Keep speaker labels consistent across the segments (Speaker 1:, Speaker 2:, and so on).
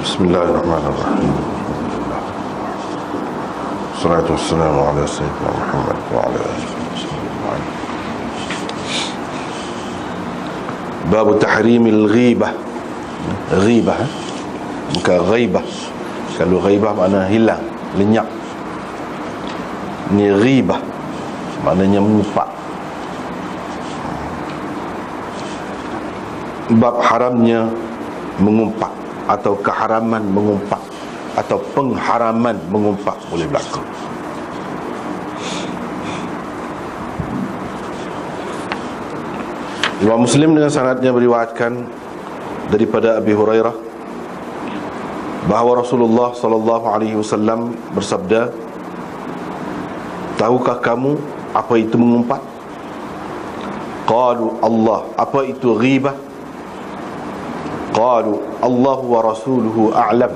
Speaker 1: Bismillahirrahmanirrahim. Salatu wassalamu ala sayyidina Muhammad wa ala alihi wasallam. Bab tahrimil ghibah. Ghibah bukan ghaibah. Kalau ghaibah makna hilang, lenyap. Ni ghibah maknanya mengumpat. Bab haramnya mengumpat atau keharaman mengumpat atau pengharaman mengumpat boleh berlaku. Imam Muslim dengan sanadnya beriwayatkan daripada Abi Hurairah bahawa Rasulullah sallallahu alaihi wasallam bersabda, tahukah kamu apa itu mengumpat? Qalu Allah. Apa itu ghibah? Qalu Allah wa rasuluhu a'lam.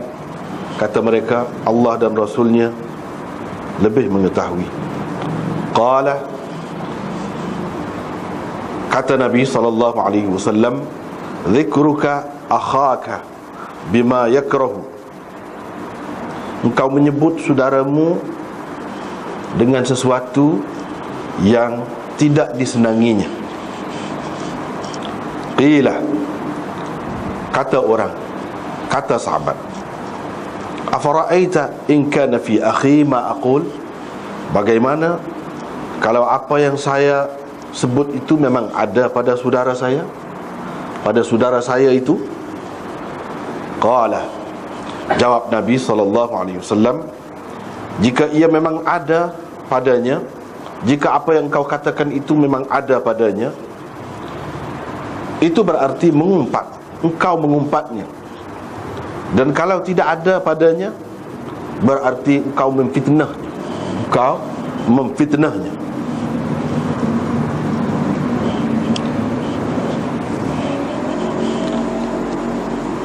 Speaker 1: Kata mereka, Allah dan Rasulnya lebih mengetahui. Qala, kata Nabi sallallahu alaihi wasallam, dzikruka akhaka bima yakrahu. Engkau menyebut saudaramu dengan sesuatu yang tidak disenanginya. Qila, kata orang, kata sahabat, afara'aita in kana fi akhi ma aqul. Bagaimana kalau apa yang saya sebut itu memang ada pada saudara saya? Pada saudara saya itu? Qala, jawab Nabi SAW, jika ia memang ada padanya, jika apa yang kau katakan itu memang ada padanya, itu berarti mengumpat. Engkau mengumpatnya. Dan kalau tidak ada padanya, berarti engkau memfitnahnya. Engkau memfitnahnya.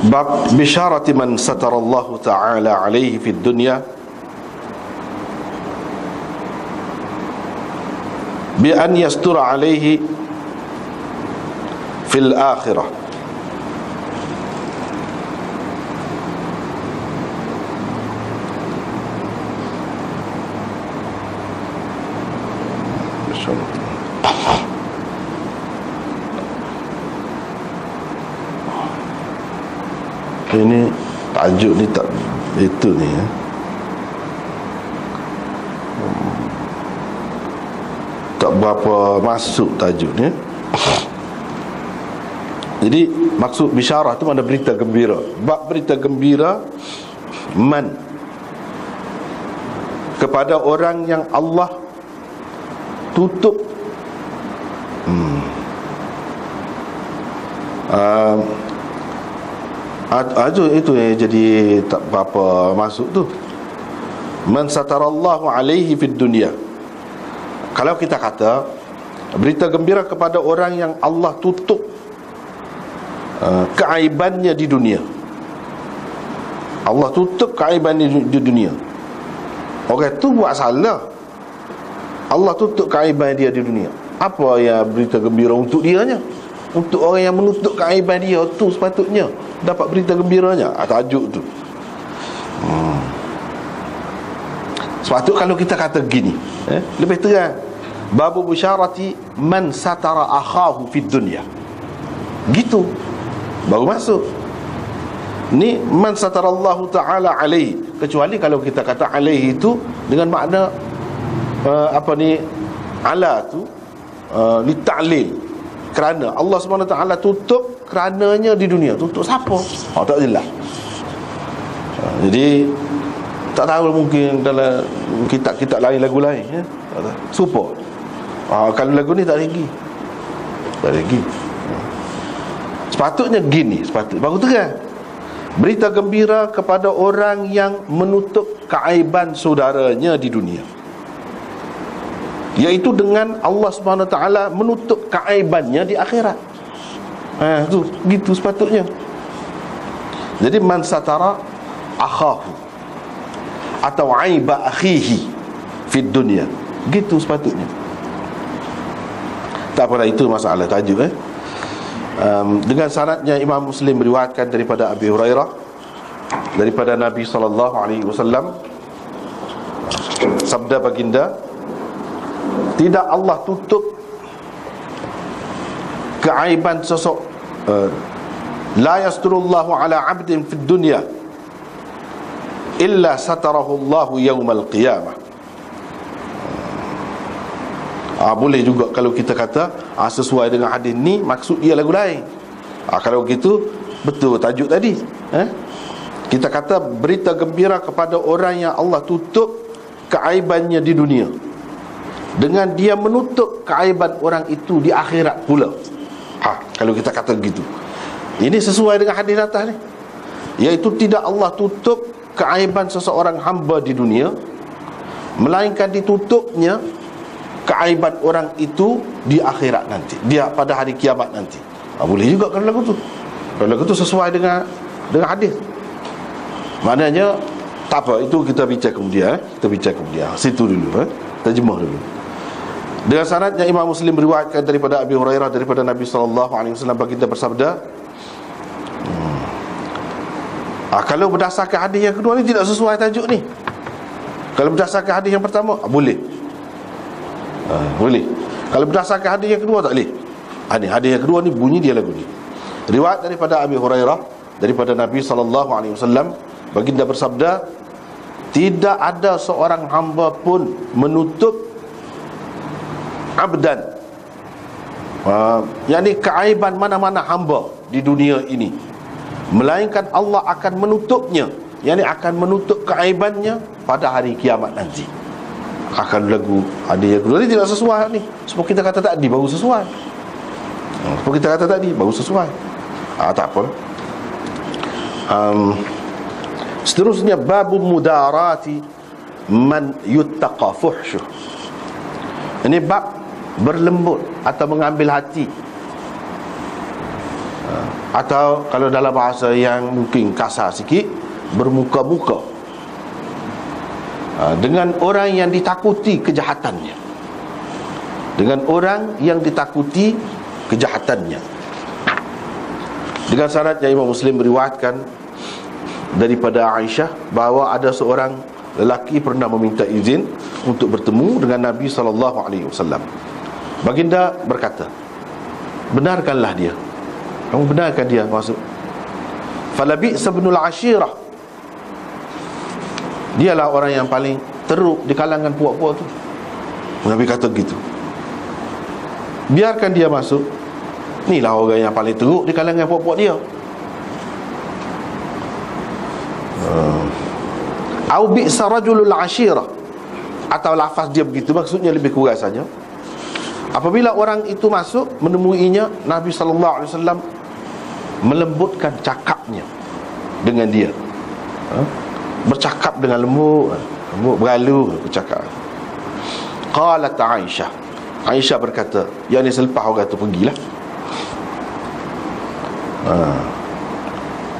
Speaker 1: Bab bisharati man satarallahu ta'ala alaihi fid dunya bi an yastura alaihi fil akhirah. Ini tajuk ni tak itu ni ya. Tak berapa masuk tajuk ni. Jadi maksud bisyarah tu mana berita gembira. Bab berita gembira man, kepada orang yang Allah tutup itu yang jadi tak berapa masuk tu. Man satarallahu alaihi fid dunya. Kalau kita kata berita gembira kepada orang yang Allah tutup keaibannya di dunia. Allah tutup keaibannya di dunia. Orang tu buat salah, Allah tutup keaiban dia di dunia. Apa yang berita gembira untuk dianya? Untuk orang yang menutup keaiban dia, tu sepatutnya dapat berita gembiranya. Tajuk tu. Sebab tu kalau kita kata gini, lebih terang, babu bisyarati man satara akhahu fid dunya, gitu baru masuk. Ni man satarallahu ta'ala alaihi. Kecuali kalau kita kata alaihi itu dengan makna ala tu li ta'lil, kerana Allah SWT tutup kerananya di dunia. Tutup siapa? Tak jelas. Jadi tak tahu, mungkin dalam kitab-kitab lain, lagu lain ya? Super. Kalau lagu ni tak lagi. Tak lagi. Sepatutnya gini, baru terang. Berita gembira kepada orang yang menutup keaiban saudaranya di dunia, iaitu dengan Allah SWT menutup keaibannya di akhirat. Tu gitu sepatutnya. Jadi man satara akhahu atau aiba akhihi fid dunya, gitu sepatutnya. Tak apalah, itu masalah tajuk Dengan sanadnya Imam Muslim beriwayatkan daripada Abi Hurairah daripada Nabi SAW, sabda baginda, tidak Allah tutup keaiban sosok, la yasturullahu ala abdin fid dunya illa satarahu Allahu yawmal qiyamah. Boleh juga kalau kita kata sesuai dengan hadis ni, maksud dia lagu lain. Kalau gitu betul tajuk tadi. Kita kata berita gembira kepada orang yang Allah tutup keaibannya di dunia, dengan dia menutup keaiban orang itu di akhirat pula. Kalau kita kata gitu, ini sesuai dengan hadis atas ni, iaitu tidak Allah tutup keaiban seseorang hamba di dunia, melainkan ditutupnya keaiban orang itu di akhirat nanti, dia pada hari kiamat nanti. Boleh juga kalau lagu tu. Kalau lagu tu sesuai dengan hadis. Maknanya tak apa, itu kita bincang kemudian. Kita bincang kemudian. Situ dulu, terjemah dulu. Dengan sanadnya Imam Muslim meriwayatkan daripada Abi Hurairah daripada Nabi SAW, baginda bersabda, kalau berdasarkan hadis yang kedua ni tidak sesuai tajuk ni. Kalau berdasarkan hadis yang pertama, boleh. Boleh. Kalau berdasarkan hadis yang kedua tak boleh. Hadis yang kedua ni bunyi dia lagu ni. Riwayat daripada Abi Hurairah daripada Nabi SAW, baginda bersabda, tidak ada seorang hamba pun menutup abdan, yakni keaiban mana-mana hamba di dunia ini, melainkan Allah akan menutupnya, yakni akan menutup keaibannya pada hari kiamat nanti. Akan lagu ada yang kedua ni tidak sesuai ni. Sebab kita kata tadi baru sesuai. Sebab kita kata tadi baru sesuai. Tak apa. Seterusnya, babu mudarati man yuttaqa fuhsyuh. Ini bab berlembut atau mengambil hati, atau kalau dalam bahasa yang mungkin kasar sikit, bermuka-muka dengan orang yang ditakuti kejahatannya. Dengan orang yang ditakuti kejahatannya. Dengan sanadnya Imam Muslim meriwayatkan daripada Aisyah bahawa ada seorang lelaki pernah meminta izin untuk bertemu dengan Nabi SAW. Baginda berkata, benarkanlah dia. Kamu benarkan dia masuk. Falabi sabnul ashirah, dialah orang yang paling teruk di kalangan puak-puak tu. Nabi kata gitu. Biarkan dia masuk. Inilah orang yang paling teruk di kalangan puak-puak dia. Au bi'sa rajulul ashirah, atau lafaz dia begitu, maksudnya lebih kurang saja. Apabila orang itu masuk menemuinya, Nabi SAW melembutkan cakapnya dengan dia, bercakap dengan lembut, berlalu bercakap. Qalat Aisyah, Aisyah berkata, yakni selepas orang itu pergilah,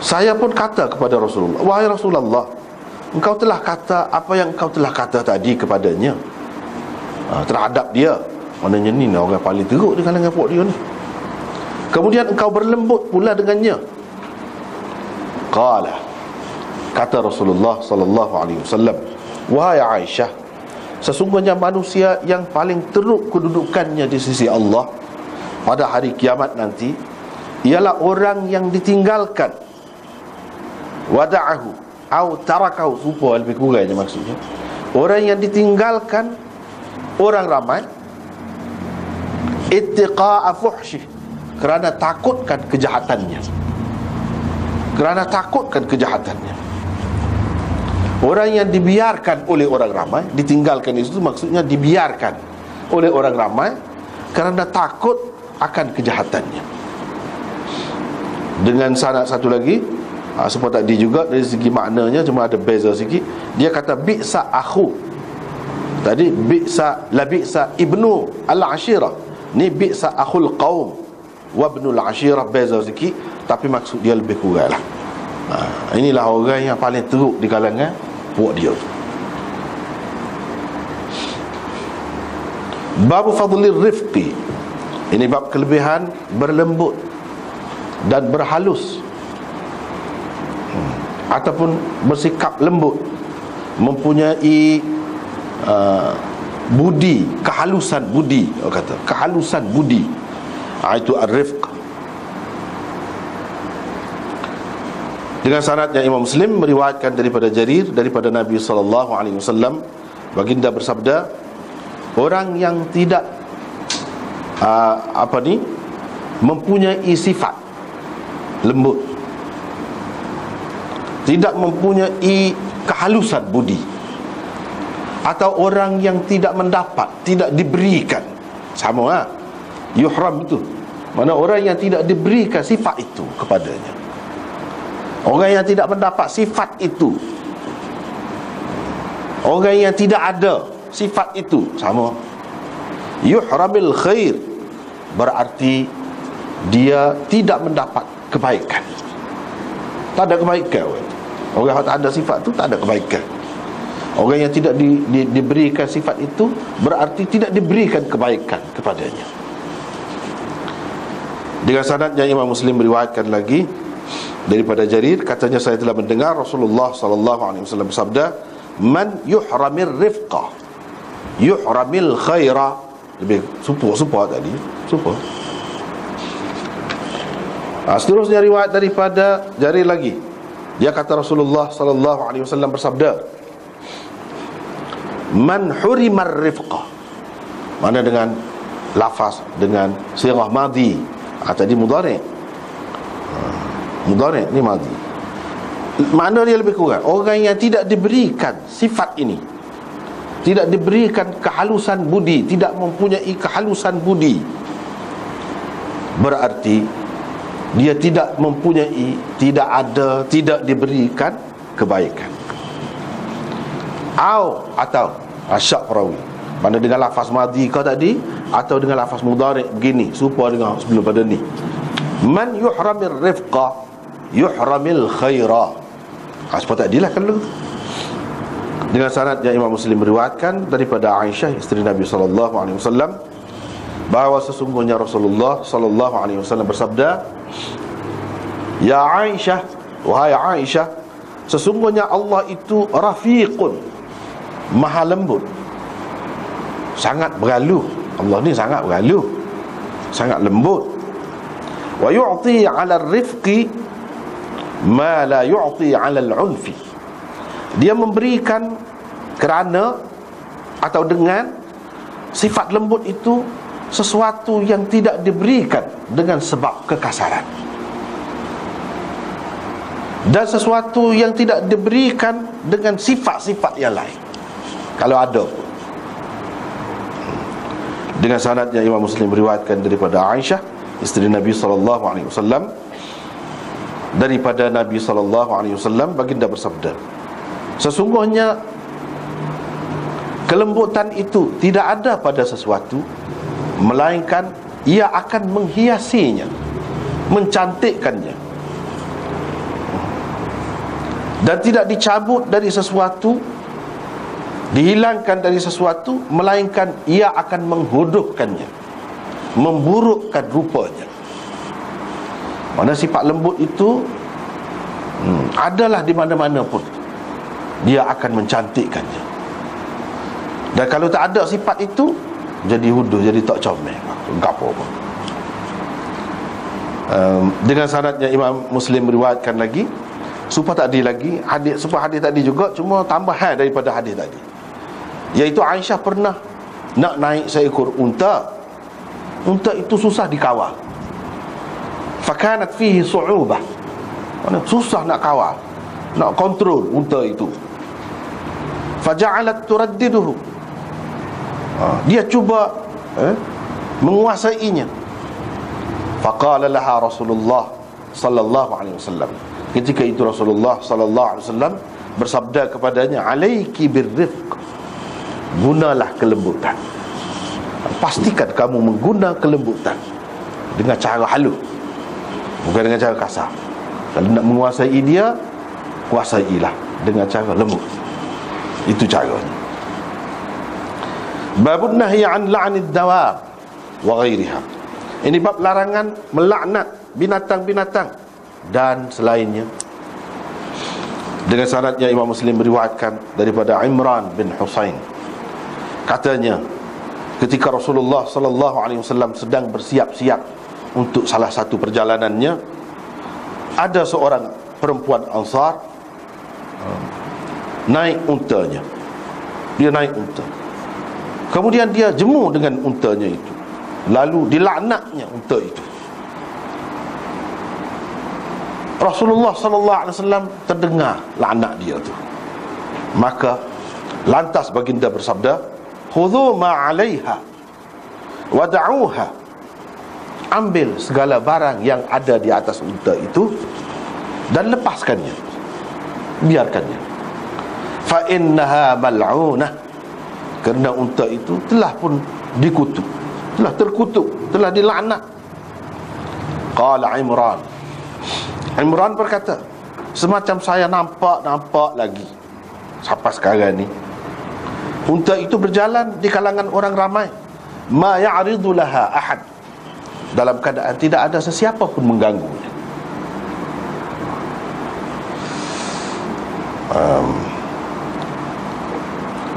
Speaker 1: saya pun kata kepada Rasulullah, wahai Rasulullah, engkau telah kata apa yang engkau telah kata tadi kepadanya, terhadap dia. Maknanya ni orang paling teruk di kalangan puak dia ni. Kemudian engkau berlembut pula dengannya. Qala, kata Rasulullah SAW, wahai Aisyah, sesungguhnya manusia yang paling teruk kedudukannya di sisi Allah pada hari kiamat nanti ialah orang yang ditinggalkan, wada'ahu au tarakahu, supaya lebih kurangnya maksudnya, orang yang ditinggalkan orang ramai, ittiqa'a fuhsyih, kerana takutkan kejahatannya. Kerana takutkan kejahatannya. Orang yang dibiarkan oleh orang ramai, ditinggalkan itu maksudnya dibiarkan oleh orang ramai kerana takut akan kejahatannya. Dengan sanad satu lagi, seperti tadi juga, dari segi maknanya cuma ada beza sikit. Dia kata bi'sa akhu, tadi bi'sa, la bi'sa ibnu al-ashirah, ni bi'sa akhul qaum wa ibnul ashirah, beza sikit, tapi maksud dia lebih kurang lah. Inilah orang yang paling teruk di kalangan puak dia. Bab fadlir rifqi, ini bab kelebihan berlembut dan berhalus ataupun bersikap lembut, mempunyai budi, kehalusan budi, orang kata kehalusan budi, itu ar-rifq. Dengan sanadnya Imam Muslim meriwayatkan daripada Jarir daripada Nabi sallallahu alaihi wasallam, baginda bersabda, orang yang tidak mempunyai sifat lembut, tidak mempunyai kehalusan budi, atau orang yang tidak mendapat, tidak diberikan, sama yuhram itu, mana orang yang tidak diberikan sifat itu kepadanya, orang yang tidak mendapat sifat itu, orang yang tidak ada sifat itu, sama yuhramil khair, berarti dia tidak mendapat kebaikan. Tak ada kebaikan. Orang yang tak ada sifat itu tak ada kebaikan. Orang yang tidak diberikan sifat itu berarti tidak diberikan kebaikan kepadanya. Dengan sanadnya Imam Muslim meriwayatkan lagi daripada Jarir, katanya, saya telah mendengar Rasulullah sallallahu alaihi wasallam bersabda, man yuhramir rifqa yuhramil khaira. Lebih supur tadi, supur. Seterusnya riwayat daripada Jarir lagi. Dia kata Rasulullah sallallahu alaihi wasallam bersabda, man hurimar rifqa, mana dengan lafaz dengan sirah madhi, tadi mudhari', mudhari' ni madhi. Makna dia lebih kurang, orang yang tidak diberikan sifat ini, tidak diberikan kehalusan budi, tidak mempunyai kehalusan budi, berarti dia tidak mempunyai, tidak ada, tidak diberikan kebaikan. Atau asyak perawi, mana dengan lafaz madhi kau tadi, atau dengan lafaz mudhari' begini, serupa dengan sebelum pada ni. Man yuhramir rifqa yuhramil khaira. Seperti tadilah kalau. Dengan sanad yang Imam Muslim meriwayatkan daripada Aisyah, isteri Nabi sallallahu alaihi wasallam, bahawa sesungguhnya Rasulullah sallallahu alaihi wasallam bersabda, ya Aisyah, wahai Aisyah, sesungguhnya Allah itu rafiqun, maha lembut, sangat bergaluh. Allah ni sangat bergaluh, sangat lembut. Wa yu'ti 'ala ar-rifqi ma la yu'ti 'ala al-'unfi. Dia memberikan kerana atau dengan sifat lembut itu sesuatu yang tidak diberikan dengan sebab kekasaran, dan sesuatu yang tidak diberikan dengan sifat-sifat yang lain, kalau ada pun. Dengan sanadnya Imam Muslim meriwayatkan daripada Aisyah, isteri Nabi sallallahu alaihi wasallam, daripada Nabi sallallahu alaihi wasallam, baginda bersabda, sesungguhnya kelembutan itu tidak ada pada sesuatu, melainkan ia akan menghiasinya, mencantikkannya, dan tidak dicabut dari sesuatu, dihilangkan dari sesuatu, melainkan ia akan menghuduhkannya, memburukkan rupanya. Mana sifat lembut itu adalah di mana-mana pun, dia akan mencantikkannya. Dan kalau tak ada sifat itu, jadi huduh, jadi tak comel, gapo pun. Dengan sanadnya Imam Muslim meriwayatkan lagi, supaya tadi lagi hadis, supaya hadis tadi juga, cuma tambahan daripada hadis tadi, iaitu Aisyah pernah nak naik seekor unta. Unta itu susah dikawal, fakanat fihi su'ubah, susah nak kawal, nak kontrol unta itu. Faja'alat turaddiduhu, dia cuba menguasainya. Faqala laha Rasulullah sallallahu alaihi wasallam, ketika itu Rasulullah sallallahu alaihi wasallam bersabda kepadanya, alaiki birrifq, gunalah kelembutan. Pastikan kamu mengguna kelembutan dengan cara halus, bukan dengan cara kasar. Kalau nak menguasai dia, kuasailah dengan cara lembut. Itu caranya. Babun nahyi an la'nid dawab wa ghairiha. Ini bab larangan melaknat binatang-binatang dan selainnya. Dengan sanadnya Imam Muslim meriwayatkan daripada Imran bin Husain, katanya ketika Rasulullah sallallahu alaihi wasallam sedang bersiap-siap untuk salah satu perjalanannya, ada seorang perempuan Ansar naik untanya. Dia naik unta, kemudian dia jemu dengan untanya itu, lalu dilaknatnya unta itu. Rasulullah sallallahu alaihi wasallam terdengar laknat dia tu. Maka lantas baginda bersabda, "Khudhu ma 'alaiha wa da'uha." Ambil segala barang yang ada di atas unta itu dan lepaskannya, biarkannya. Fa innaha mal'unah, kerana unta itu telah pun dikutuk, telah terkutuk, telah dilaknat. Qala Imran berkata, semacam saya nampak lagi sampai sekarang ni, unta itu berjalan di kalangan orang ramai, ma ya'ridu laha ahad, dalam keadaan tidak ada sesiapa pun mengganggunya.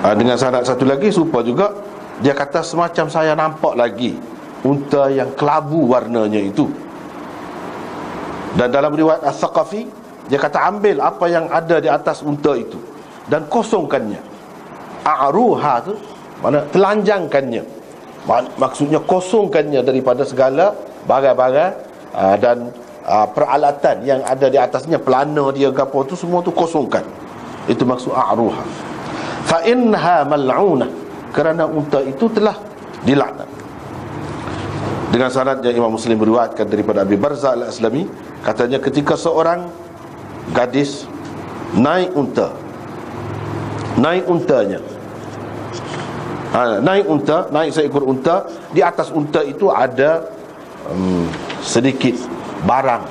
Speaker 1: Dengan sanad satu lagi serupa juga, dia kata semacam saya nampak lagi unta yang kelabu warnanya itu. Dan dalam riwayat As-Saqafi, dia kata ambil apa yang ada di atas unta itu dan kosongkannya. A'ruha tu mana telanjangkannya, maksudnya kosongkannya daripada segala barang-barang dan peralatan yang ada di atasnya, pelana dia ke apa tu, semua tu kosongkan. Itu maksud a'ruha. Fa innaha mal'unah, kerana unta itu telah dilaknat. Dengan sanadnya Imam Muslim meriwayatkan daripada Abi Barzah Al-Aslami, katanya ketika seorang gadis naik untanya, naik seekor unta, di atas unta itu ada sedikit barang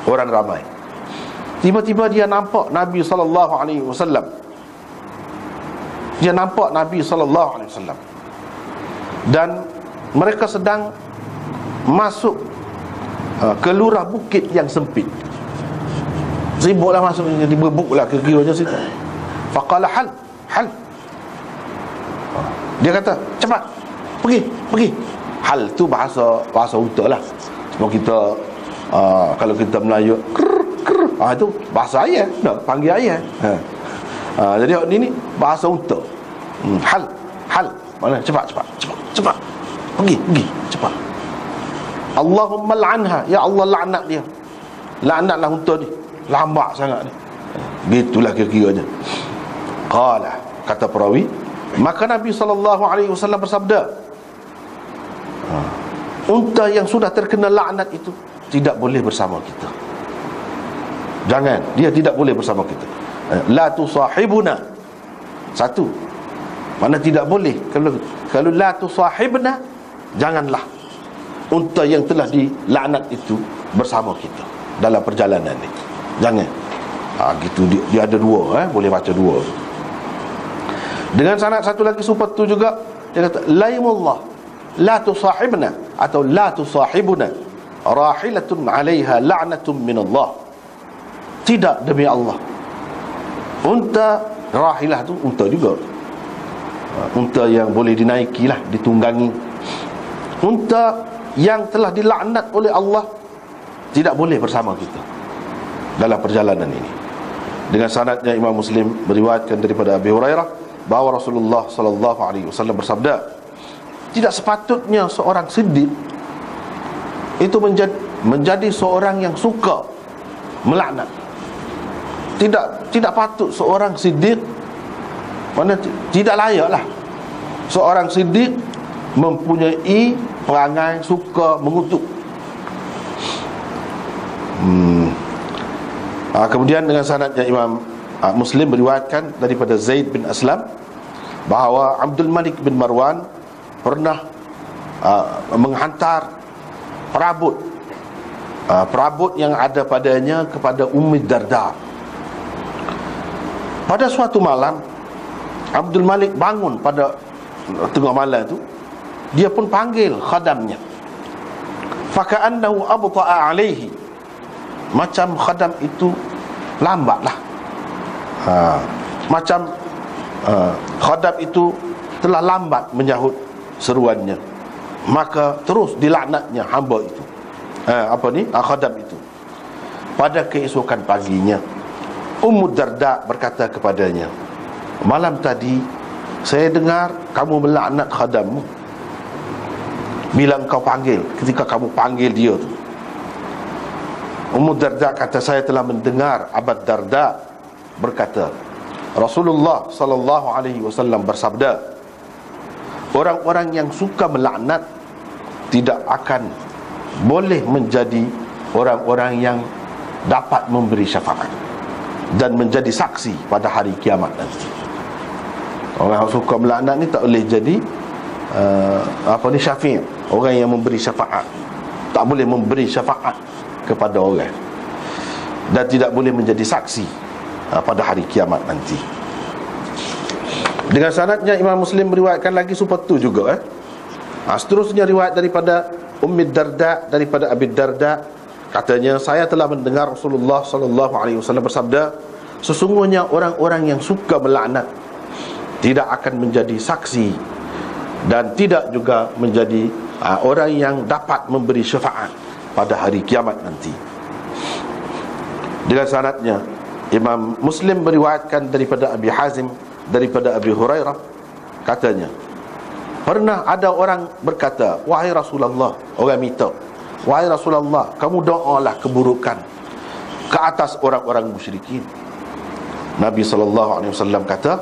Speaker 1: orang ramai. Tiba-tiba dia nampak Nabi sallallahu alaihi wasallam. Dia nampak Nabi sallallahu alaihi wasallam, dan mereka sedang masuk ke lurah bukit yang sempit. Sibuklah masuk, dibebuklah kira-kira situ. Faqala hal. Dia kata, cepat, pergi. Hal tu bahasa unta lah. Sebab kita kalau kita Melayu itu bahasa ayah, nak panggil ayah. Jadi ini bahasa unta. Hal. Mana? Cepat. Pergi, cepat. Allahumma la'anha, ya Allah laknat dia. Laknatlah unta ni, lambat sangat ni. Gitulah kira-kiranya. Qala, kata perawi, maka Nabi sallallahu alaihi wasallam bersabda, unta yang sudah terkena laknat itu tidak boleh bersama kita. Jangan, dia tidak boleh bersama kita. La tusahibuna. Satu, mana tidak boleh. Kalau la tusahibna, janganlah unta yang telah dilaknat itu bersama kita dalam perjalanan ni. Jangan. Gitu dia ada dua, boleh baca dua. Dengan sanad satu lagi serupa tu juga, dia kata laimullah la tusahibna atau la tusahibuna rahilatun 'alaiha la'natun minallah. Tidak, demi Allah, unta rahilah tu unta juga, unta yang boleh dinaiki lah, ditunggangi. Unta yang telah dilaknat oleh Allah tidak boleh bersama kita dalam perjalanan ini. Dengan sanadnya Imam Muslim meriwayatkan daripada Abi Hurairah bahawa Rasulullah sallallahu alaihi wasallam bersabda, tidak sepatutnya seorang siddiq itu menjadi seorang yang suka melaknat. Tidak patut seorang siddiq, mana tidak layaklah seorang siddiq mempunyai perangai suka mengutuk. Kemudian dengan sanadnya Imam Muslim beriwayatkan daripada Zaid bin Aslam bahawa Abdul Malik bin Marwan pernah menghantar perabot yang ada padanya kepada Ummi Darda. Pada suatu malam, Abdul Malik bangun pada tengah malam itu, dia pun panggil khadamnya. Faka'annahu abta'a alaihi, macam khadam itu lambatlah Macam khadam itu telah lambat menyahut seruannya, maka terus dilaknatnya hamba itu, khadam itu. Pada keesokan paginya, Ummu Darda berkata kepadanya, malam tadi saya dengar kamu melaknat khadammu bila engkau panggil, ketika kamu panggil dia tu. Ummu Darda kata, saya telah mendengar Abu Darda berkata, Rasulullah sallallahu alaihi wasallam bersabda, orang-orang yang suka melaknat tidak akan boleh menjadi orang-orang yang dapat memberi syafaat dan menjadi saksi pada hari kiamat nanti. Orang yang suka melaknat ni tak boleh jadi syafi', orang yang memberi syafaat. Tak boleh memberi syafaat kepada orang, dan tidak boleh menjadi saksi pada hari kiamat nanti. Dengan sanadnya Imam Muslim meriwayatkan lagi seperti itu juga. Seterusnya riwayat daripada Ummi Darda, daripada Abi Darda, katanya, saya telah mendengar Rasulullah sallallahu alaihi wasallam bersabda, sesungguhnya orang-orang yang suka melaknat tidak akan menjadi saksi dan tidak juga menjadi orang yang dapat memberi syafaat pada hari kiamat nanti. Dengan sanadnya Imam Muslim meriwayatkan daripada Abi Hazim, daripada Abi Hurairah, katanya, pernah ada orang berkata, wahai Rasulullah, orang minta, wahai Rasulullah, kamu doalah keburukan ke atas orang-orang musyrikin. Nabi SAW kata,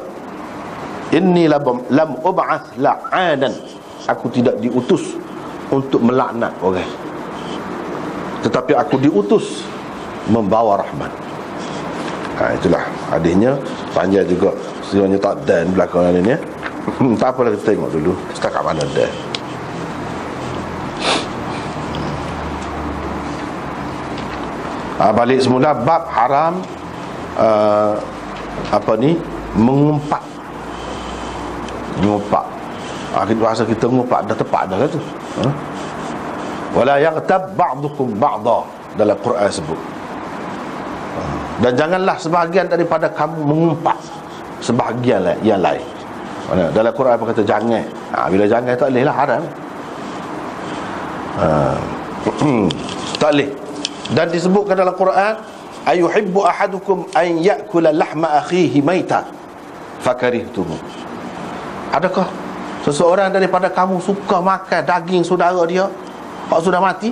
Speaker 1: inni lam ub'ath la'anan, aku tidak diutus untuk melaknat orang, tetapi aku diutus membawa rahmat. Itulah hadisnya, panjang juga, sebenarnya tak dan belakang ni ya. Tak apalah, kita tengok dulu setakat mana dan. Balik semula, bab haram mengumpat. Bahasa kita mengumpat dah tepat dah tu. Wala yaghtab ba'dukum ba'dha, dalam Quran sebut. Dan janganlah sebahagian daripada kamu mengumpat sebahagian yang lain. Dalam Quran apa kata jangan. Bila jangan tak boleh lah, haram. Tak boleh. Dan disebutkan dalam Quran, ayuhibbu ahadukum an ya'kula lahma akhihi maita fakarihtumu. Adakah seseorang daripada kamu suka makan daging saudara dia kalau sudah mati?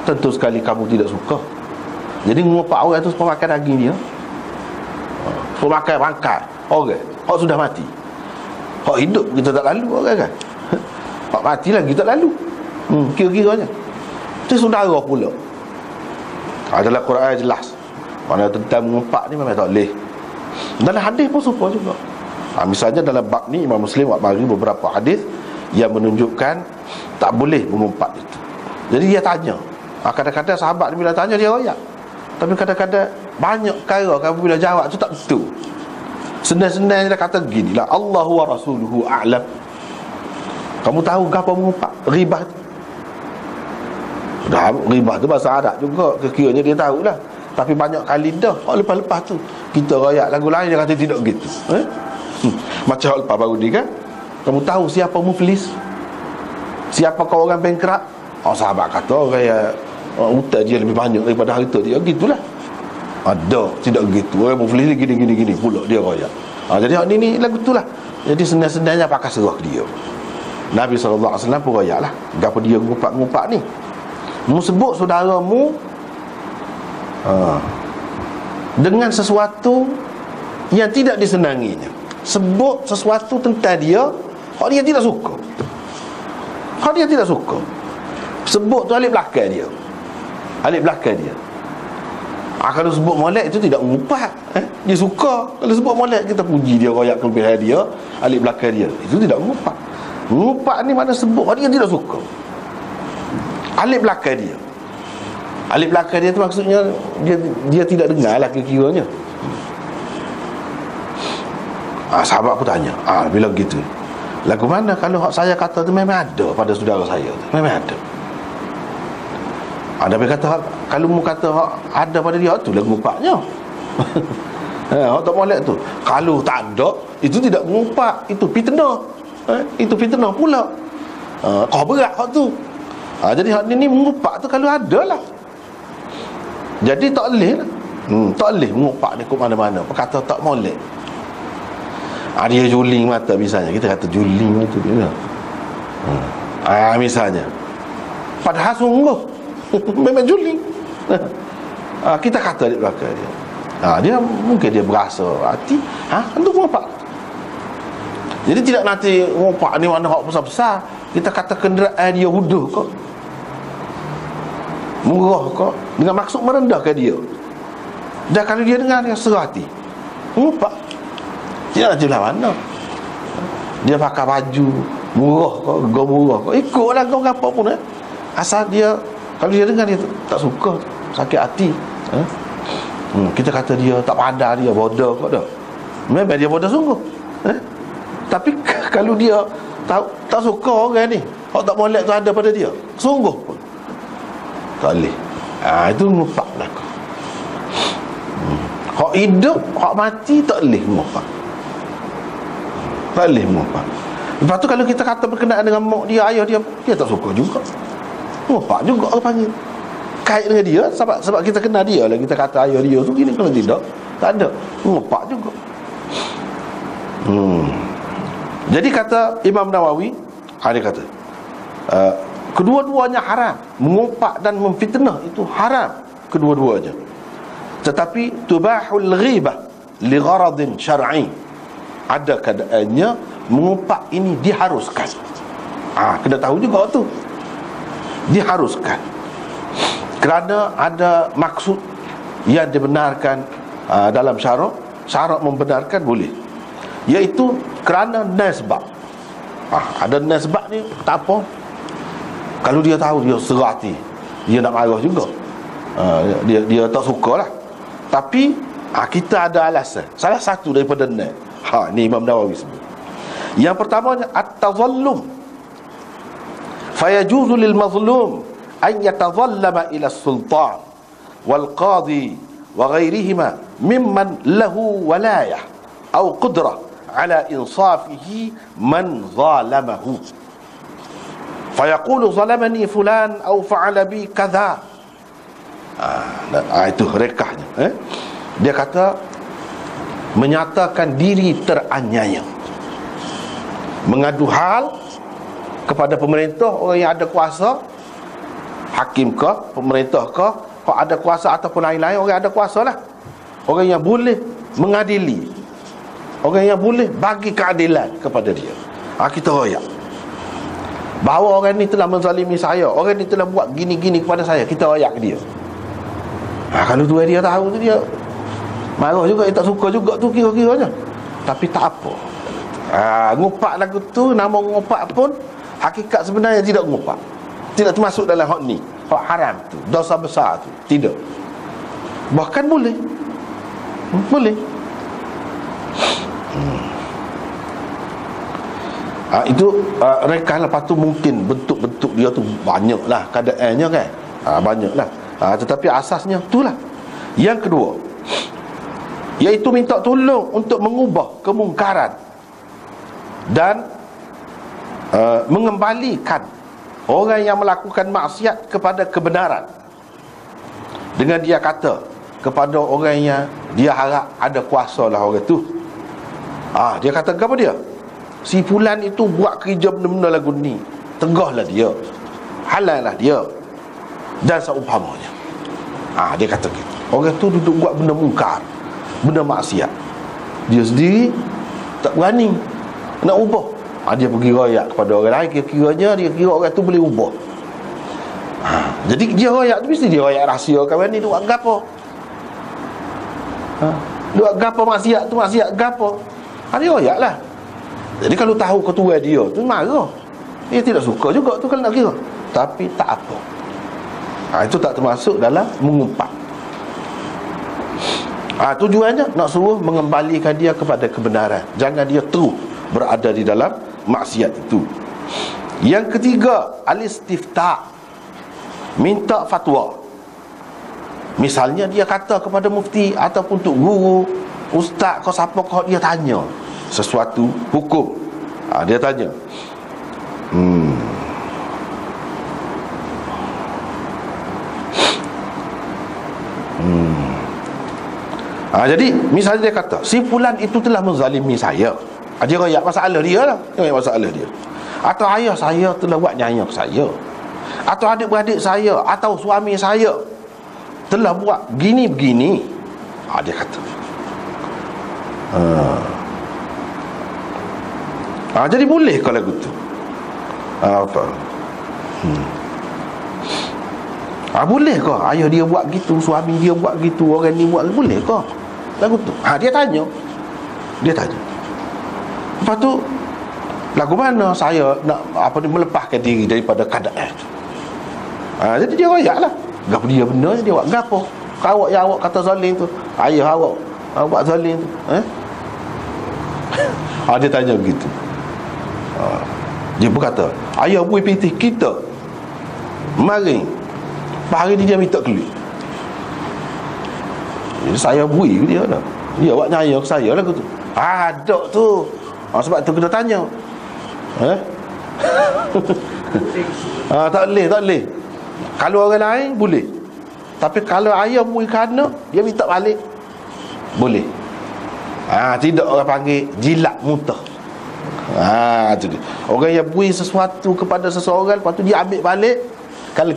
Speaker 1: Tentu sekali kamu tidak suka. Jadi mengumpat orang tu suka makan daging dia, suka makan bangkai orang kalau sudah mati. Kalau hidup kita tak lalu orang kan. Kalau mati lagi tak lalu. Kira-kiranya itu saudara pula. Dalam Quran jelas mana tentang mengumpat ni memang tak boleh. Dalam hadis pun serupa juga. Misalnya dalam bab ni Imam Muslim buat mari beberapa hadis yang menunjukkan tak boleh mengumpat itu. Jadi dia tanya, kadang-kadang sahabat bila tanya dia royak, tapi kadang-kadang banyak perkara kamu bila jawab tu tak betul. Senang-senang dia kata gini lah, Allahu wa rasuluhu a'lam. Kamu tahu apa mengumpat? Ribah tu. Dah, ribah tu bahasa Arab juga, kira-kiranya dia tahulah. Tapi banyak kali dah, lepas-lepas tu kita royak lagu lain, dia kata tidak gitu. Macam lepas baru ni kan, kamu tahu siapa muflis, siapa kau orang bankrupt? Sahabat kata orang yang hutang dia lebih banyak daripada harta dia. Gitulah. Ada, tidak gitu. Orang muflis ni gini pula dia royak. Jadi ni lagu tu lah. Jadi senang-senangnya pakai serah dia. Nabi SAW pun royak lah. Gapa dia ngumpat-ngumpat ni? Mu sebut saudaramu dengan sesuatu yang tidak disenanginya. Sebut sesuatu tentang dia kalau dia tidak suka. Kalau dia tidak suka, sebut tu alif belakang dia. Alif belakang dia. Kalau sebut molek itu tidak mengumpat. Dia suka. Kalau sebut molek, kita puji dia, royak kelebihan dia, alif belakang dia. Itu tidak mengumpat. Mengumpat ni mana sebut kalau dia tidak suka. Alif belakang dia. Alif belakang dia tu maksudnya dia tidak dengar lah kira-kiranya. Sahabat pun tanya, bila gitu, lagu mana kalau saya kata tu memang ada pada saudara saya tu, memang ada. Ada yang kata kalau mu kata ada pada dia tu lagu upaknya. Hak tak molek tu. Kalau tak ada, itu tidak mengumpat, itu fitnah. Itu fitnah pula. Kau berat hak tu. Jadi hak ni mengumpat tu kalau ada lah. Jadi tak boleh lah. Tak boleh mengumpat ni ke mana-mana. Kata tak molek. Dia juling mata misalnya. Kita kata juling mata dia. Misalnya. Padahal sungguh memang juling. Kita kata di belakang dia. Dia mungkin dia berasa hati. Itu mengumpat. Jadi tidak nanti mengumpat ni mana hak besar-besar. Kita kata kenderaan dia huduh kok, murah kok, dengan maksud merendahkan dia. Dan kalau dia dengar, dia serah hati, mengumpat. Tidak nak jelas mana. Dia pakai baju murah kok, go murah kok, ikutlah kau apa pun. Asal dia, kalau dia dengar, dia tak suka, sakit hati. Kita kata dia tak pandai, dia bodoh kok dah. Memang dia bodoh sungguh. Tapi kalau dia tak suka orang ni, hak tak molek tu ada pada dia, sungguh pun tak boleh. Itu mengumpat lah. Hak hidup, hak mati tak boleh mengumpat. Tak boleh mengumpat. Lepas tu kalau kita kata berkenaan dengan mak dia, ayah dia, dia tak suka juga, mengumpat juga orang panggil. Kait dengan dia, sebab kita kenal dia lah, kita kata ayah dia tu gini. Kalau tidak, tak ada, mengumpat juga. Jadi kata Imam Nawawi, dia kata kedua-duanya haram. Mengumpat dan memfitnah itu haram kedua-duanya. Tetapi tubahul ghibah li gharadin syar'i. Ada keadaannya mengumpat ini diharuskan. Kena tahu juga tu, diharuskan kerana ada maksud yang dibenarkan dalam syarak. Syarak membenarkan boleh, iaitu kerana nasbah. Ada nasbah ni tak apa. Kalau dia tahu, dia serah hati, dia nak marah juga, dia tak suka lah. Tapi kita ada alasan. Salah satu daripada ni Imam Nawawi sebut. Yang pertamanya at-tazallum. Fayajuzu lil mazlum an yatazallama ila sultan wal qadi wa ghairihima mimman lahu walayah atau qudrah ala insafihi man zalamahu. Fayaqulu zalamani fulan atau fa'ala bi kadha. Itu rekahnya. Dia kata menyatakan diri teraniaya, mengadu hal kepada pemerintah, orang yang ada kuasa, hakim ke, pemerintah ke, kalau ada kuasa ataupun lain-lain, orang yang ada kuasa lah, orang yang boleh mengadili, orang yang boleh bagi keadilan kepada dia. Kita royak bahawa orang ni telah menzalimi saya, orang ni telah buat gini-gini kepada saya, kita royak dia. Kalau tu dia tahu tu, dia marah juga, dia tak suka juga tu kira-kiranya. Tapi tak apa. Ngumpat lagu tu, nama ngumpat pun hakikat sebenarnya tidak ngumpat, tidak termasuk dalam hak ni, hak haram tu, dosa besar tu, tidak. Bahkan boleh itu reka. Lepas tu mungkin bentuk-bentuk dia tu banyak lah keadaannya kan, banyak lah. Tetapi asasnya itulah. Yang kedua, iaitu minta tolong untuk mengubah kemungkaran dan mengembalikan orang yang melakukan maksiat kepada kebenaran, dengan dia kata kepada orang yang dia harap ada kuasa lah orang tu. Dia kata apa dia? Si fulan itu buat kerja benda-benda lagu ni, tegahlah dia, halallah dia, dan seumpamanya. Dia kata gitu. Orang tu duduk buat benda mungkar, benda maksiat, dia sendiri tak berani nak ubah. Dia pergi royak kepada orang lain, kira-kiranya dia kira orang tu boleh ubah. Jadi dia royak tu mesti dia royak rahsia kawan ni, buat gapo? Buat gapo maksiat tu, maksiat gapo? Dia royak lah. Jadi kalau tahu ketua dia tu marah, dia tidak suka juga tu kalau nak kira. Tapi tak apa. Itu tak termasuk dalam mengumpat. Tujuannya nak suruh mengembalikan dia kepada kebenaran, jangan dia terus berada di dalam maksiat itu. Yang ketiga, al-istifta', minta fatwa. Misalnya dia kata kepada mufti ataupun tok guru, Ustaz kau siapa kau? Dia tanya sesuatu hukum. Dia tanya. Jadi misalnya dia kata si fulan itu telah menzalimi saya. Dia royak masalah dia lah. Masalah dia. Atau ayah saya telah buat nyaya ke saya. Atau adik-beradik saya, atau suami saya telah buat gini-begini. Dia kata. Jadi boleh kalau gitu. Apa? Boleh ke ayah dia buat gitu, suami dia buat gitu, orang ni buat, boleh ke lagu tu? Dia tanya. Lepas tu lagu mana saya nak melepaskan diri daripada keadaan tu? Jadi dia royak lah. Gapo dia benar dia buat gapo? Awak yang awak kata zalim tu, ayah awak buat zalim tu. Dia tanya begitu. Dia berkata, ayah bui pitih kita mari hari ni dia minta keluar. Jadi saya bui dia lah. Dia buat nyaya ke saya lah tu. Ada tu. Sebab tu kena tanya. Tak boleh. Kalau orang lain boleh. Tapi kalau ayah bui kerana dia minta balik, boleh. Tidak orang panggil jilat mutah. Tu dia. Orang yang bui sesuatu kepada seseorang, lepas tu dia ambil balik kal.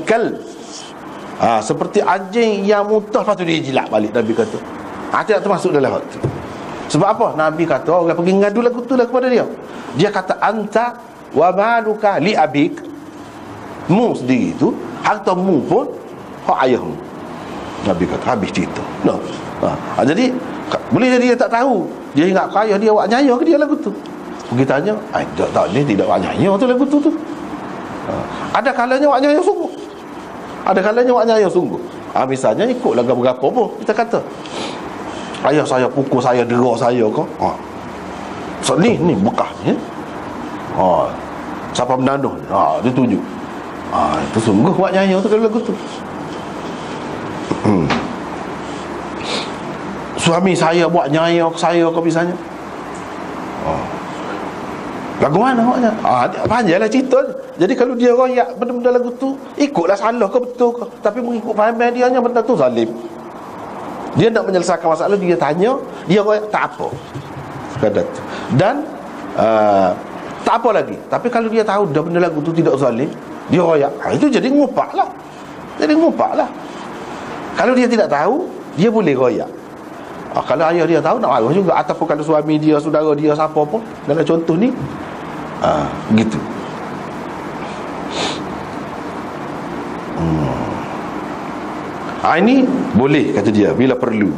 Speaker 1: Seperti anjing yang mutah, lepas tu dia jilat balik. Nabi kata tidak termasuk dalam hal tu. Sebab apa? Nabi kata orang pergi ngadu lagu tu lah kepada dia. Dia kata anta wa maluka li abik. Mu sendiri tu, hartamu pun hak ayahmu. Nabi kata habis cerita. Jadi boleh jadi dia tak tahu. Dia ingat ayah dia buat nyaya ke dia lagu tu. Pergi tanya, tak boleh, tidak buat nyaya tu lagu tu. Ada kalanya buat nyaya sungguh. Misalnya ikut lagu berapa pun kita kata ayah saya pukul saya, dera saya ke. So ni bekas ni. Siapa menanuh? Dia tunjuk. Itu sungguh buat nyaya tu kalau lagu tu. Suami saya buat nyaya ke saya ke misalnya. Lagu mana awaknya? Panjanglah cerita. Jadi kalau dia royak benda-benda lagu tu, ikutlah salah ke betul ke. Tapi mengikut fahaman dia hanya benda tu zalim. Dia nak menyelesaikan masalah, dia tanya, dia royak tak apa. Sekadar tu. Dan tak apa lagi. Tapi kalau dia tahu dah benda lagu tu tidak zalim, dia royak, itu jadi ngupaklah. Kalau dia tidak tahu, dia boleh royak. Kalau ayah dia tahu, nak marah juga. Ataupun kalau suami dia, saudara dia, siapa pun dalam contoh ni, gitu. Ini boleh kata dia bila perlu.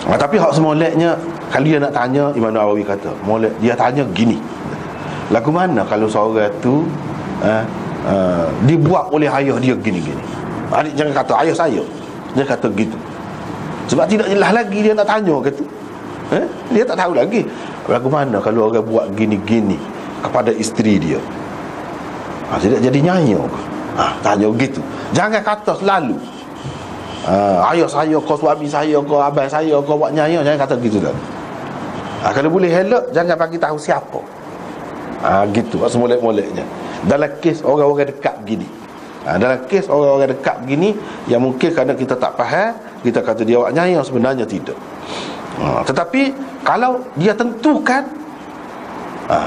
Speaker 1: Tapi hak semoleknya, kalau dia nak tanya, Imam Nawawi kata molek, dia tanya gini, lagu mana kalau seorang tu dibuat oleh ayah dia gini-gini. Adik jangan kata ayah saya. Dia kata gitu. Sebab tidak jelas lagi dia nak tanya kata. Dia tak tahu lagi lagu mana kalau orang buat gini-gini kepada isteri dia. Tidak jadi nyanyi. Tanya gitu. Jangan kata selalu ayah saya kau, suami saya kau, abang saya kau buat nyanyi. Jangan kata gitu dah. Kalau boleh elok, jangan bagi tahu siapa. Gitu semolek-moleknya. Dalam kes orang-orang dekat begini, dalam kes orang-orang dekat begini, yang mungkin kerana kita tak faham, kita kata dia buat nyanyi, yang sebenarnya tidak. Tetapi kalau dia tentukan,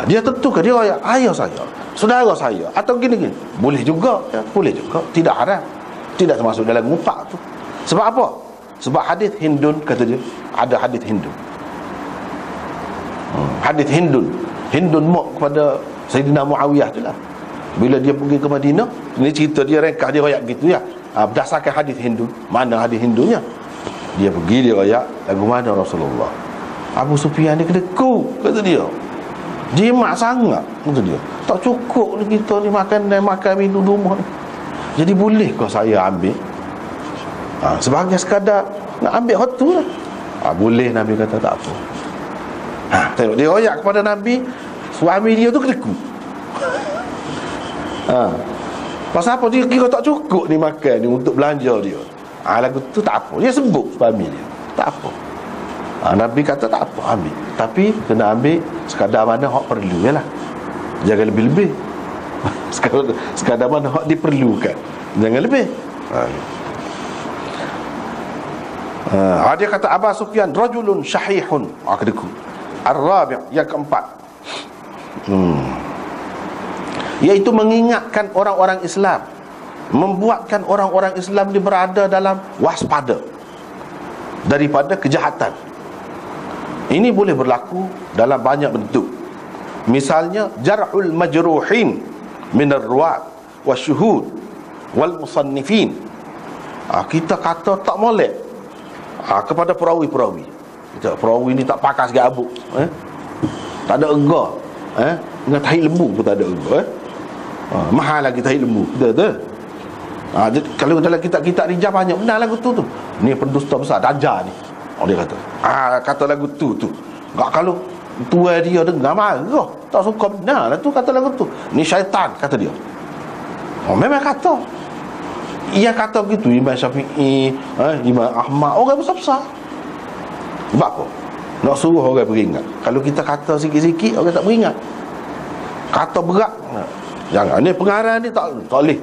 Speaker 1: dia royak ayah saya, saudara saya, atau gini-gini, boleh juga, tidak haram, tidak termasuk dalam ngupak tu. Sebab apa? Sebab hadis Hindun, kata dia, ada hadis Hindun. Hadis Hindun mak kepada Sayyidina Muawiyah tu lah. Bila dia pergi ke Madinah, ini cerita dia ringkas, dia royak gitu ya. Berdasarkan hadis Hindun. Mana hadis Hindunya? Dia pergi, dia royak lagu mana Rasulullah. Abu Sufyan ni kedeku, kata dia. Jimat sangat, kata dia. Tak cukup ni kita ni makan minum di rumah ni. Jadi boleh kau saya ambil? Sebagai sekadar nak ambil hotu lah. Boleh, Nabi kata tak apa. Tengok dia royak kepada Nabi, suami dia tu kedeku. Pasal apa? Dia kira tak cukup ni makan ni untuk belanja dia. Lagu tu tak apa, dia sebut suami dia, tak apa. Nabi kata tak apa, ambil. Tapi kena ambil sekadar mana hak perlu, yalah. Jangan lebih-lebih. Sekadar mana hak diperlukan, jangan lebih. Dia kata Aba Sufyan, rajulun syahihun. Kedeku. Ar-rabi', yang keempat, iaitu mengingatkan orang-orang Islam, membuatkan orang-orang Islam ni berada dalam waspada daripada kejahatan. Ini boleh berlaku dalam banyak bentuk. Misalnya jarhul majruhin minar ruwat wasyuhud wal musannifin. Kita kata tak molek kepada perawi-perawi. Kita perawi ni tak pakas gak abuk, tak ada ega, dengan tahi lembu pun tak ada ega, mahal lagi tahi lembu, betul. Kalau dalam kitab-kitab rijal banyak benar lagu tu. Ni pendusta besar Dajjal ni. Dia kata kata lagu tu. Enggak, kalau tua dia dengar marah, tak suka, benar lah tu kata lagu tu. Ni syaitan kata dia. Memang kata. Ia kata begitu Imam Syafi'i, Imam Ahmad, orang besar-besar. Sebab apa? Nak suruh orang beringat. Kalau kita kata sikit-sikit, orang tak beringat. Kata berat, jangan. Ni pengarang ni tak boleh,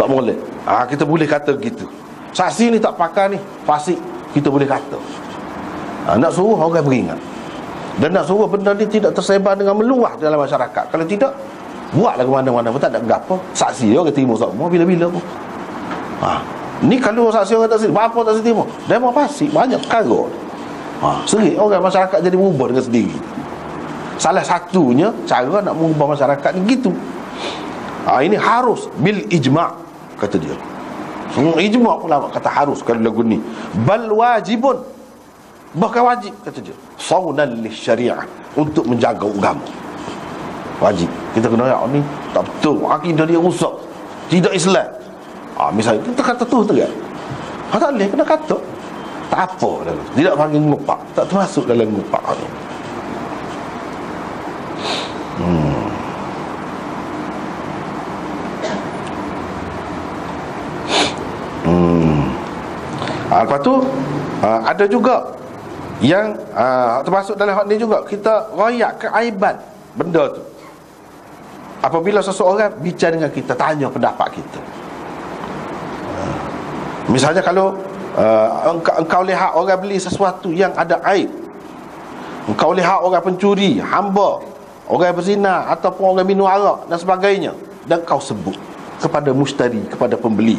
Speaker 1: tak boleh. Kita boleh kata gitu. Saksi ni tak pakai ni, fasik, kita boleh kata. Nak suruh orang beringat, dan nak suruh benda ni tidak tersebar dengan meluah dalam masyarakat. Kalau tidak, buatlah ke mana-mana pun tak ada apa. Saksi orang terima semua bila-bila pun. Ni kalau saksi orang tak terima, apa tak terima? Demo fasik, banyak perkara. Serik orang, masyarakat jadi berubah dengan sendiri. Salah satunya cara nak mengubah masyarakat ni gitu. Ini harus bil ijma', kata dia. Ijma' ulama kata harus kalau lagu ni. Bal wajibun, bahkan wajib, kata dia. Sawnan li syariah, untuk menjaga agama. Wajib. Kita kena ayat ni tak betul, akidah dia rusak, tidak Islam. Misalnya kita kata tu kan, tak boleh, kena kata. Tak apa dah, tidak panggil ngupak, tak termasuk dalam ngupak ni. Lepas tu ada juga yang termasuk dalam hak ni juga, kita royak keaiban benda tu. Apabila seseorang bicara dengan kita, tanya pendapat kita. Misalnya kalau engkau lihat orang beli sesuatu yang ada aib, engkau lihat orang pencuri, hamba, orang berzina, ataupun orang minum arak dan sebagainya, dan kau sebut kepada mustari, kepada pembeli,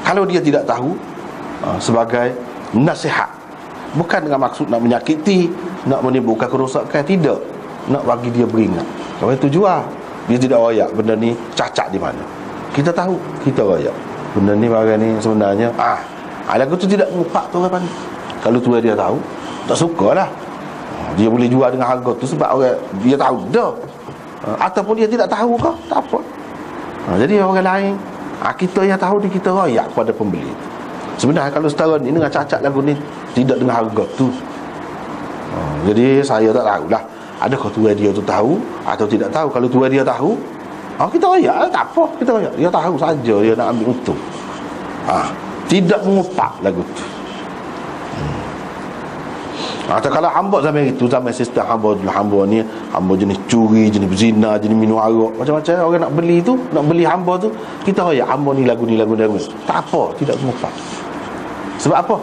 Speaker 1: kalau dia tidak tahu, sebagai nasihat, bukan dengan maksud nak menyakiti, nak menimbulkan kerosakan, tidak, nak bagi dia beringat. Kalau itu jual, dia tidak royak benda ni cacat di mana, kita tahu, kita royak benda ni barang ni sebenarnya lagu tu tidak ngupak tu orang pandai. Kalau tu dia tahu, tak sukalah, dia boleh jual dengan harga tu sebab orang dia tahu dah, ataupun dia tidak tahu ke, tak apa. Jadi orang lain, kita yang tahu ni, kita royak kepada pembeli. Sebenarnya kalau setara ni dengan cacat lagu ni, tidak dengan harga tu. Jadi saya tak tahulah, adakah tua dia tu tahu atau tidak tahu. Kalau tua dia tahu, kita royak, tak apa, kita royak. Dia tahu saja, dia nak ambil untung. Tidak mengupak lagu tu. Atau kalau hamba zaman itu, zaman sistem hamba ni, hamba jenis curi, jenis berzina, jenis minum arak, macam-macam orang nak beli tu, nak beli hamba tu, kita royak hamba ni lagu ni, lagu ni. Tak apa, tidak mengupak. Sebab apa?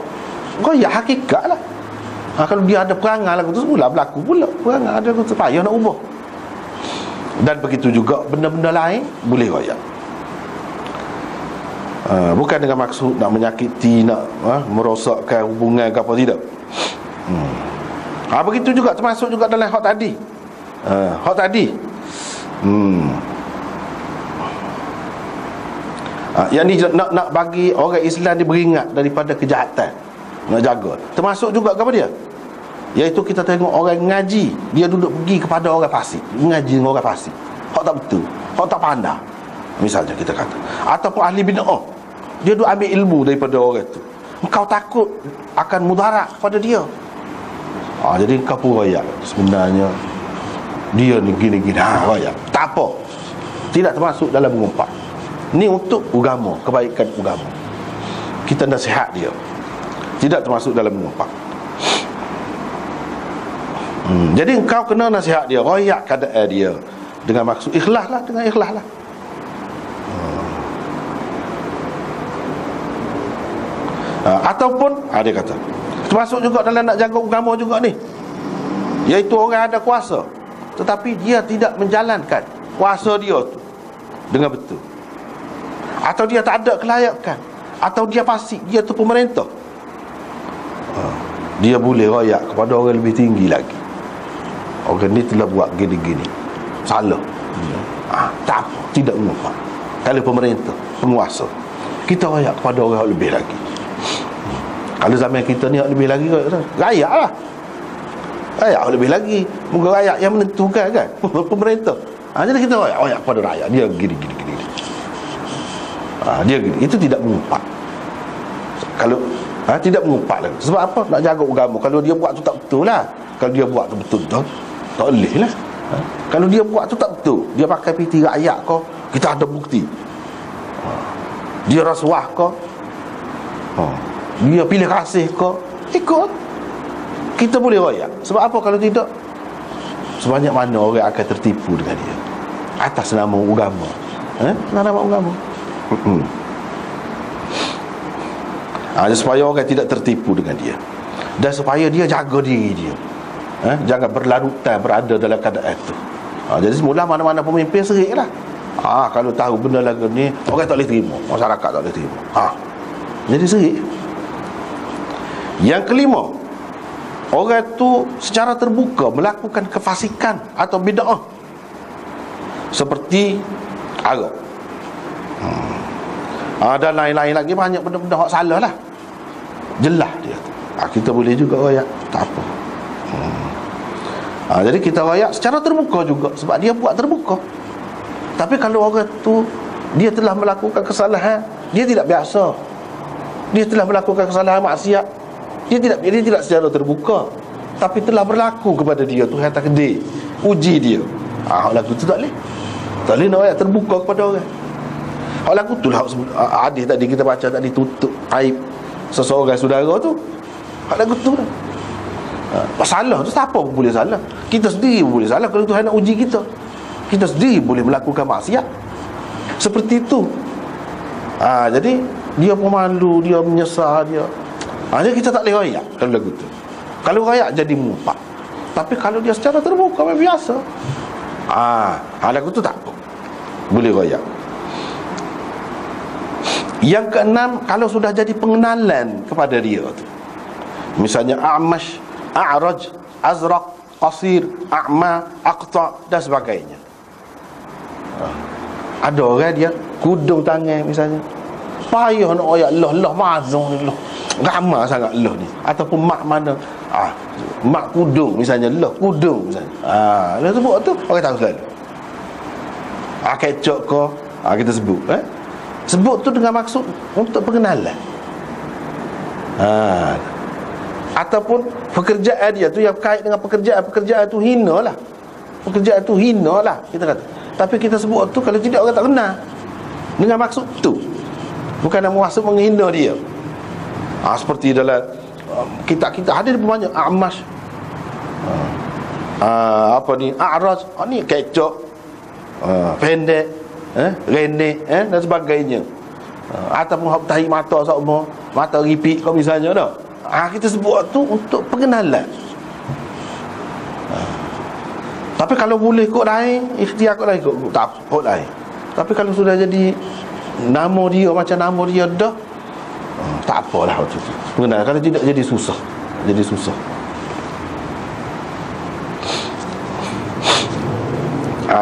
Speaker 1: Royak hakikat lah. Kalau dia ada perangai lagu tu, semula berlaku pula perangai ada tu, payah nak ubah. Dan begitu juga benda-benda lain boleh royak. Bukan dengan maksud nak menyakiti, nak merosakkan hubungan ke apa, tidak. Begitu juga termasuk juga dalam hak tadi. Hak tadi yang ni nak bagi orang Islam dia beringat daripada kejahatan, nak jaga. Termasuk juga kepada dia, iaitu kita tengok orang ngaji, dia duduk pergi kepada orang fasik, ngaji dengan orang fasik, hak tak betul, hak tak pandai, misalnya kita kata, ataupun ahli bid'ah, dia duduk ambil ilmu daripada orang tu, engkau takut akan mudarat pada dia. Jadi engkau pun royak, sebenarnya dia ni gini-gini, royak. Tak apa, tidak termasuk dalam mengumpat. Ni untuk agama, kebaikan agama. Kita nasihat dia, tidak termasuk dalam mengumpat. Jadi engkau kena nasihat dia, royak keadaan dia dengan maksud ikhlas lah, dengan ikhlas lah. Ataupun dia kata termasuk juga dalam nak jaga agama juga ni, iaitu orang ada kuasa tetapi dia tidak menjalankan kuasa dia tu dengan betul, atau dia tak ada kelayakan, atau dia fasik, dia tu pemerintah, dia boleh royak kepada orang lebih tinggi lagi, orang ni telah buat gini-gini, salah. Tak apa, tidak mengapa. Kalau pemerintah, penguasa, kita royak kepada orang lebih lagi. Kalau zaman kita ni lebih lagi, rakyat lah, rakyat lebih lagi, moga rakyat yang menentukan kan, pemerintah. Jadi kita royak kepada rakyat, dia gini-gini. Dia gini. Itu tidak mengumpat. Kalau tidak mengumpat lagi. Sebab apa? Nak jaga agama. Kalau dia buat tu tak betul lah. Kalau dia buat tu betul tak boleh lah. Kalau dia buat tu tak betul, dia pakai piti rakyat kau, kita ada bukti. Dia rasuah kau, dia pilih kasih kau, ikut. Kita boleh royak. Sebab apa? Kalau tidak, sebanyak mana orang akan tertipu dengan dia atas nama agama, nama agama. Supaya orang tidak tertipu dengan dia, dan supaya dia jaga diri dia, jangan berlarutan berada dalam keadaan itu. Jadi semula mana-mana pemimpin serik lah. Kalau tahu benda lagu ni, orang tak boleh terima, masyarakat tak boleh terima. Jadi serik. Yang kelima, orang tu secara terbuka melakukan kefasikan atau bid'ah, seperti Arab, dan lain-lain lagi, banyak benda-benda hak salah lah, jelas dia. Kita boleh juga royak, tak apa. Jadi kita royak secara terbuka juga, sebab dia buat terbuka. Tapi kalau orang tu dia telah melakukan kesalahan, dia tidak biasa, dia telah melakukan kesalahan maksiat, dia tidak secara terbuka, tapi telah berlaku kepada dia, Tuhan takdir uji dia. Lagu tu tak boleh nak royak terbuka kepada orang. Lagu tu lah hadis tadi kita baca tadi, tutup aib seseorang saudara tu. Lagu tu dah salah tu, siapa pun boleh salah. Kita sendiri pun boleh salah. Kalau Tuhan nak uji kita, kita sendiri boleh melakukan maksiat seperti itu. Jadi dia pemalu, dia menyesal, dia jadi kita tak boleh royak kalau lagu tu. Kalau royak jadi mengumpat. Tapi kalau dia secara terbuka macam biasa, lagu tu tak apa, boleh royak. Yang keenam, kalau sudah jadi pengenalan kepada dia tu, misalnya A'mash, A'raj, Azraq, Qasir, A'ma, Aqta' dan sebagainya. Ada orang dia kudung tangan misalnya, payah nak royak Allah mazung ni, Allah ramah sangat Allah ni. Ataupun mak mana, mak kudung misalnya, Allah kudung misalnya, dia sebut tu, orang tahu selalu. Kecok ko, kita sebut, sebut tu dengan maksud untuk pengenalan. Ataupun pekerjaan dia tu yang kait dengan pekerjaan tu hina lah, pekerjaan tu hina lah kita kata. Tapi kita sebut tu, kalau tidak orang tak kenal, dengan maksud tu, bukan nak maksud menghina dia. Seperti dalam kita ada banyak A'mash, A'raj, ni kecok, pendek, renek, dan sebagainya. Ataupun hak tahi mata sama, mata ripik kau misalnya dah. Kita sebut tu untuk pengenalan. Tapi kalau boleh kod lain, ikhtiar kod lain, tak kod lain. Tapi kalau sudah jadi nama dia macam nama dia dah, tak apalah waktu tu pengenalan. Kalau tidak jadi susah,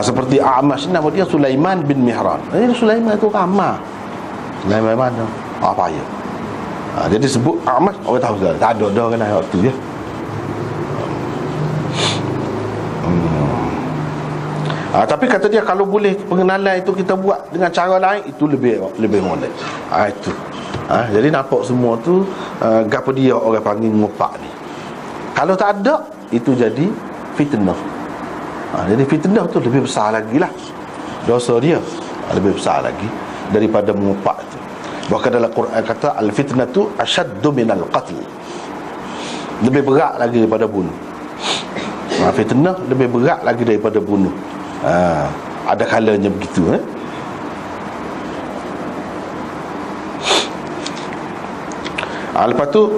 Speaker 1: seperti A'mash, nama dia Sulaiman bin Mihran. Jadi Sulaiman tu ramah. Sulaiman mana? Apa ya? Jadi sebut A'mash, orang tahu dah. Tak ada dah kan waktu dia. Tapi kata dia, kalau boleh pengenalan itu kita buat dengan cara lain, itu lebih molek. Itu. Jadi nampak semua tu gapo dia orang panggil ngupak ni. Kalau tak ada, itu jadi fitnah. Jadi fitnah tu lebih besar lagi lah, dosa dia lebih besar lagi. daripada mengumpat itu. Bahkan dalam Quran kata al-fitnatu ashaddu minal qatl, lebih berat lagi daripada bunuh. Fitnah lebih berat lagi daripada bunuh. Ada kalanya begitu. Lepas tu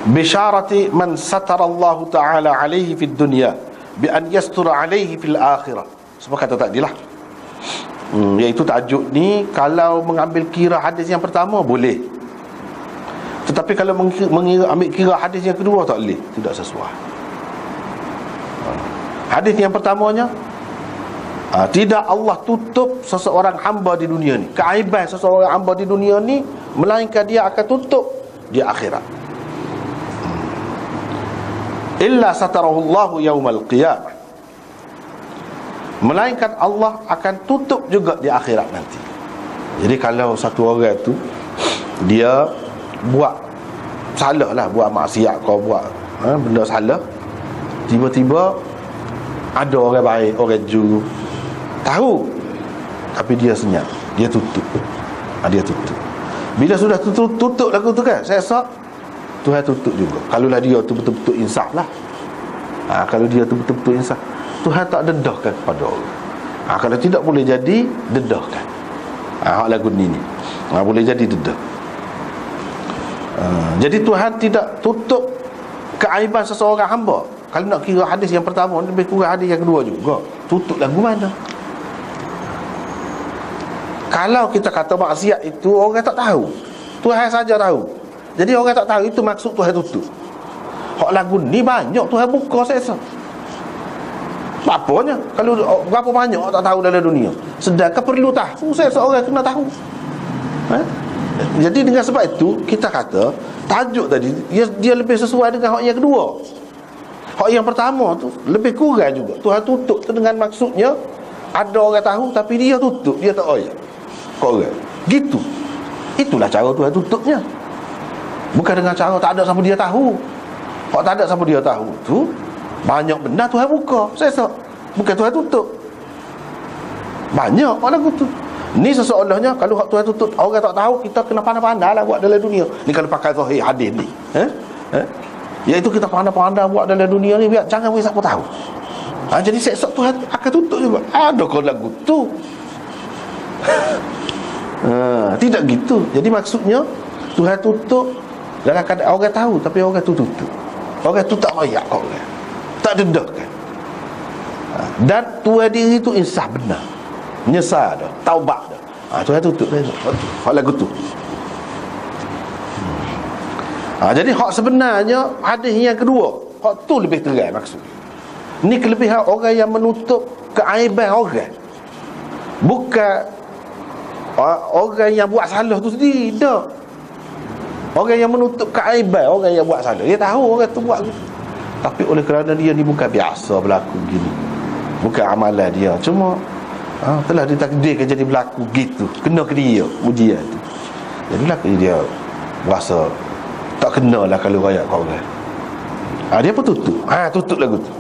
Speaker 1: bisyarati man satara Allah Ta'ala alaihi fid dunya bi an yastura alaihi fil akhirah. Sebab kata tadilah, iaitu tajuk ni kalau mengambil kira hadis yang pertama boleh, tetapi kalau ambil kira hadis yang kedua tak boleh, tidak sesuai. Hadis yang pertamanya, tidak Allah tutup seseorang hamba di dunia ni, keaiban seseorang hamba di dunia ni, melainkan dia akan tutup di akhirat. Illa satarahu Allahu yaumal qiyamah, melainkan Allah akan tutup juga di akhirat nanti. Jadi kalau satu orang tu dia buat salah lah, buat maksiat, kau buat benda salah, tiba-tiba ada orang baik, orang jujur tahu, tapi dia senyap, dia tutup. Dia tutup. Bila sudah tutup lagu tu kan, saya rasa Tuhan tutup juga. Kalaulah dia tu betul-betul insaf lah. Kalau dia tu betul-betul insaf, Tuhan tak dedahkan kepada orang. Kalau tidak boleh jadi dedahkan. Hak lagu ni boleh jadi dedah. Jadi Tuhan tidak tutup keaiban seseorang hamba. Kalau nak kira hadis yang pertama, lebih kurang hadis yang kedua juga. Tutup lagu mana? Kalau kita kata maksiat itu orang tak tahu, Tuhan saja tahu. Jadi orang tak tahu, itu maksud Tuhan tutup. Hak lagu ni banyak Tuhan buka saya. Apanya? Kalau berapa banyak orang tak tahu dalam dunia, sedangkan perlu tahu, saya seorang kena tahu. Jadi dengan sebab itu kita kata tajuk tadi dia lebih sesuai dengan hak yang kedua. Hak yang pertama tu lebih kurang juga. Tuhan tutup tu dengan maksudnya ada orang tahu tapi dia tutup, dia tak royak korang. Gitu. Itulah cara Tuhan tutupnya. Bukan dengan cara tak ada siapa dia tahu. Hak tak ada siapa dia tahu tu banyak benda Tuhan buka. Saya bukan Tuhan tutup. Banyak orang tu. Ni seseolahnya kalau hak Tuhan tutup orang tak tahu, kita kena pandai-pandai lah buat dalam dunia. Ni kalau pakai zahir hadis ni. Iaitu kita pandai-pandai buat dalam dunia ni biar jangan bagi siapa tahu. Jadi esok Tuhan akan tutup juga. Ada kau lagu tu. Tidak gitu. Jadi maksudnya Tuhan tutup dalam keadaan orang tahu, tapi orang tu tutup. Orang tu tak royak orang, tak dedahkan. Dan Tuhan diri tu insaf benar, menyesal dah, taubat dah. Tuhan tutup dah. Hak lagu tu. Jadi hak sebenarnya hadis yang kedua, hak tu lebih terang maksud. Ni kelebihan orang yang menutup keaiban orang, bukan orang yang buat salah tu sendiri. Tak. Orang yang menutup keaiban orang yang buat salah, dia tahu orang tu buat gitu, tapi oleh kerana dia ni bukan biasa berlaku gini, bukan amalan dia, cuma telah ditakdirkan jadi berlaku gitu, kena ke dia ujian tu. Jadilah dia rasa tak kena lah kalau rakyat kau orang. Dia pun tutup. Tutup lagu tu.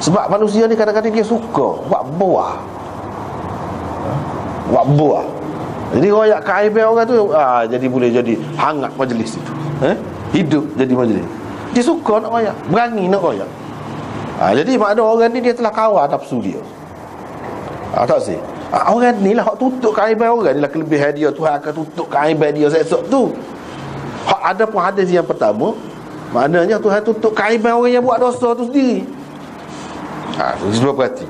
Speaker 1: Sebab manusia ni kadang-kadang dia suka buat buah. Buat buah. Jadi rakyat keaiban orang tu jadi boleh jadi hangat majlis itu. Hidup jadi majlis. Dia suka nak rakyat, berani nak rakyat. Jadi makna orang ni dia telah kawal nafsu dia. Tak sih. Orang ni lah hak tutup keaiban orang ni lah kelebihan dia. Tuhan akan tutup keaiban dia esok tu. Ada pun hadis yang pertama, maknanya Tuhan tutup keaiban orang yang buat dosa tu sendiri. Cuba perhati.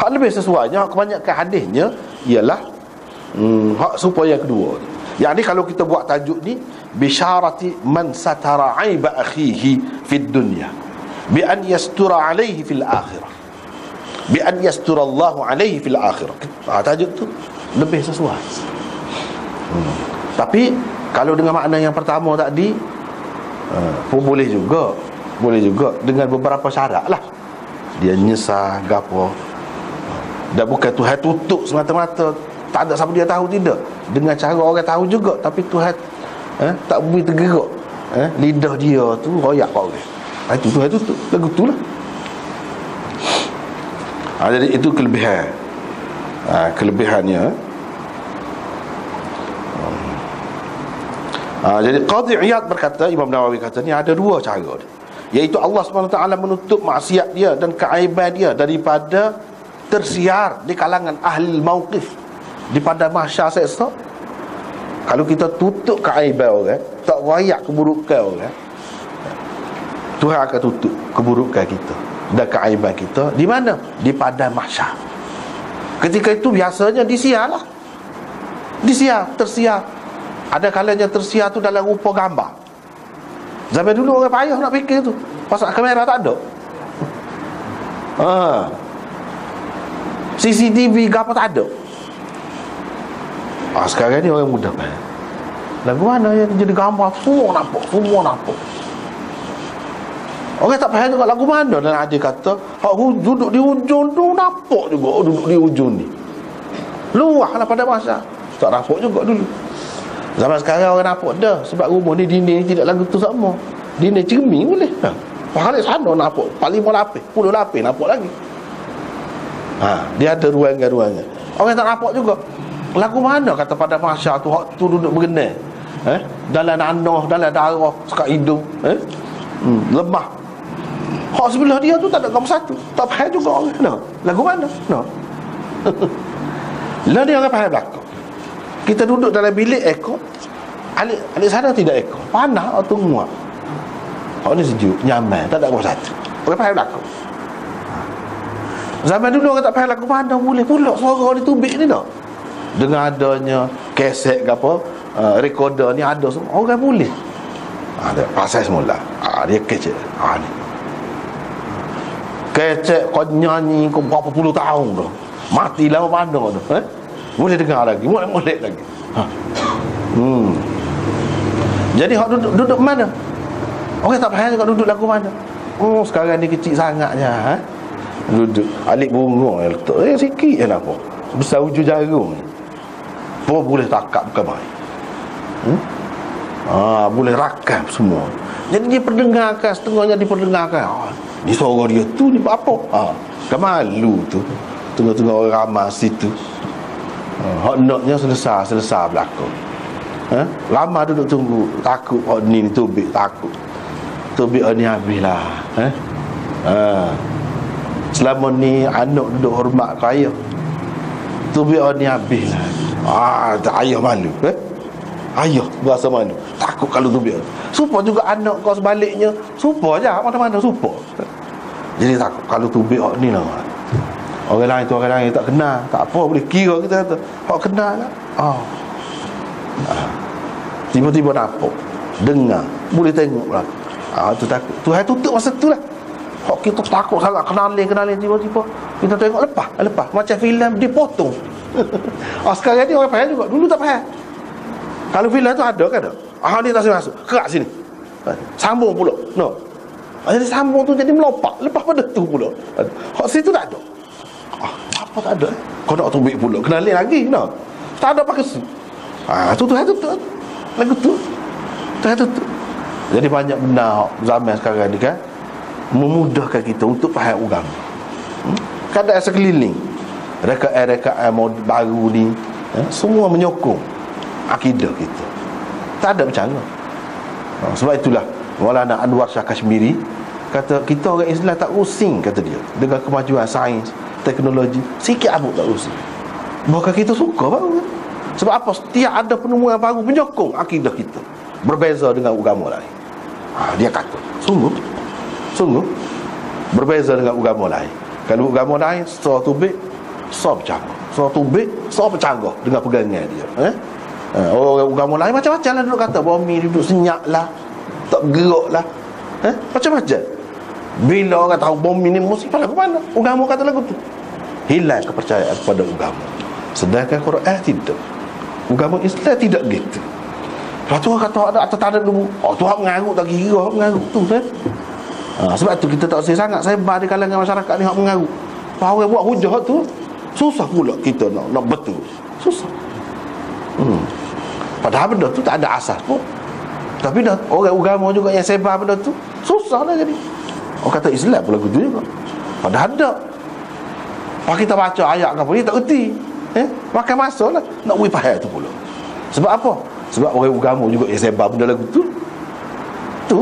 Speaker 1: Hak lebih sesuainya, hak kebanyakan hadisnya ialah hak supaya yang kedua. Yang ni kalau kita buat tajuk ni, bisyarati man satara aiba akhihi fid dunya bi an yastura alaihi fil akhirah, bi an yastura Allahu alaihi fil akhirah. Tajuk tu lebih sesuai. Tapi kalau dengan makna yang pertama tadi pun boleh juga. Boleh juga dengan beberapa syarat lah. Dia nyesal gapo. Dan bukan Tuhan tutup semata-mata, tak ada siapa dia tahu, tidak. Dengan cara orang tahu juga, tapi Tuhan tak beri tergerak lidah dia tu royak kau orang. Itu Tuhan tutup. Lagu tu lah. Jadi itu kelebihan. Kelebihannya Jadi Qadhi Iyad berkata, Imam Nawawi kata ni ada dua cara dia, iaitu Allah SWT menutup maksiat dia dan keaiban dia daripada tersiar di kalangan ahli mauqif di padang mahsyar esok. Kalau kita tutup keaiban orang, tak royak keburukan orang, Tuhan akan tutup keburukan kita dan keaiban kita di mana? Di padang mahsyar. Ketika itu biasanya disiarlah, tersiar. Ada kalanya tersiar tu dalam rupa gambar. Zaman dulu orang payah nak fikir tu, pasal kamera tak ada. CCTV apa tak ada. Sekarang ni orang mudah kan. Lagu mana yang jadi gambar semua nampak. Orang tak faham juga lagu mana. Dan ada kata hak duduk di ujung tu nampak juga duduk di ujung ni. Luahlah pada masa. Tak nampak juga dulu. Zaman sekarang orang nampak dah. Sebab rumah ni dinding tidak lagu tu sama. Dinding cermin boleh. Balik sana nampak 45 lapis, 10 lapis nampak lagi. Dia ada ruangan-ruangan. Orang tak nampak juga. Lagu mana kata pada mahsyar tu hak tu duduk berenang. Dalam nanah, dalam darah, sekat hidung, lemah. Hak sebelah dia tu tak ada gambar satu. Tak faham juga orang. Lagu mana? Lah dia orang faham belakang. Kita duduk dalam bilik ekor, alik sana tidak ekor, panas atau muak. Hak ni sejuk, nyaman, tak ada gambar satu. Orang faham belakang. Zaman dulu orang tak faham lagu mana boleh pula suara ni tubik ni dah. Dengan adanya kaset ke apa, recorder ni ada semua, orang boleh. Dia pasal semula. Dia kecek. Ni. Kecek kau nyanyi kau berapa puluh tahun dah. Matilah mana tu. Boleh dengar lagi, molek lagi. Jadi hak duduk mana? Orang tak faham juga duduk lagu mana. Sekarang ni kecil sangatnya. Duduk alik bunga yang letak sikit je lah apa. Besar ujung jarum ni. Apa boleh takap bukan main. Boleh rakam semua. Jadi dia perdengarkan, setengahnya diperdengarkan. Ni suara dia tu ni apa? Kan malu tu. Tengah-tengah orang ramai situ. Hak naknya selesai belakang. Lama duduk tunggu, takut hak ni tubik, takut. Tubik ni habislah. Selama ni anak duduk hormat ke ayah, tubik ni habislah. Ayah malu. Ayah berasa malu, takut kalau tubik. Supaya juga anak kau sebaliknya, supaya je mana-mana supaya. Jadi takut kalau tubik ni lah. Orang lain tak kenal, tak apa, boleh kira kita kata hak kenal lah. Tiba-tiba nampak, dengar, boleh tengok lah. Tu takut. Tuhan tutup masa tu lah. Hak kita takut sangat, kenalin tiba-tiba kita tengok lepas macam filem dipotong. Sekarang ni orang faham juga, dulu tak faham. Kalau filem tu ada kan ada. Dia tak masuk, kerak sini, sambung pula. Jadi sambung tu jadi melompat lepas pada tu pula. Hak situ tak ada. Apa tak ada? Kau nak tubik pula, kenalin lagi. Tak ada pakai su. Tu Tuhan tutup. Lagu tu Tuhan tutup. Jadi banyak benda zaman sekarang ni kan memudahkan kita untuk faham agama. Keadaan sekeliling, rekaan-rekaan baru ni, semua menyokong akidah kita. Tak ada macam mana. Sebab itulah Maulana Anwar Shah Kashmiri kata kita orang Islam tak using, kata dia, dengan kemajuan sains, teknologi, sikit abuk tak using. Bahkan kita suka baru. Sebab apa? Setiap ada penemuan baru menyokong akidah kita, berbeza dengan agama lain. Dia kata sungguh berbeza dengan agama lain. Kalau agama lain secara tubik, secara bercanggah, secara tubik, secara bercanggah dengan pegangan dia. Orang agama lain macam-macam lah duduk kata, bumi duduk senyap lah, tak gerak lah, macam-macam. Bila orang tahu bumi ni musibah lagu mana, agama kata lagu tu, hilang kepercayaan pada agama. Sedangkan Quran tidak. Agama Islam tidak gitu. Lepas tu orang kata ada atas tanah dulu, tu hak mengarut tak kira, hak mengarut tu kan. Sebab tu kita tak sangat sebar di kalangan masyarakat ni hak mengarut. Orang buat hujah tu susah pula kita nak betul. Susah. Padahal benda tu tak ada asas pun. Tapi dah orang agama juga yang sebar benda tu, susah lah jadi. Orang kata Islam pula gitu juga. Padahal ada. Pak kita baca ayat apa ni tak erti. Makan masa lah nak faham tu pula. Sebab apa? Sebab orang agama juga sebar benda lagu tu. Tu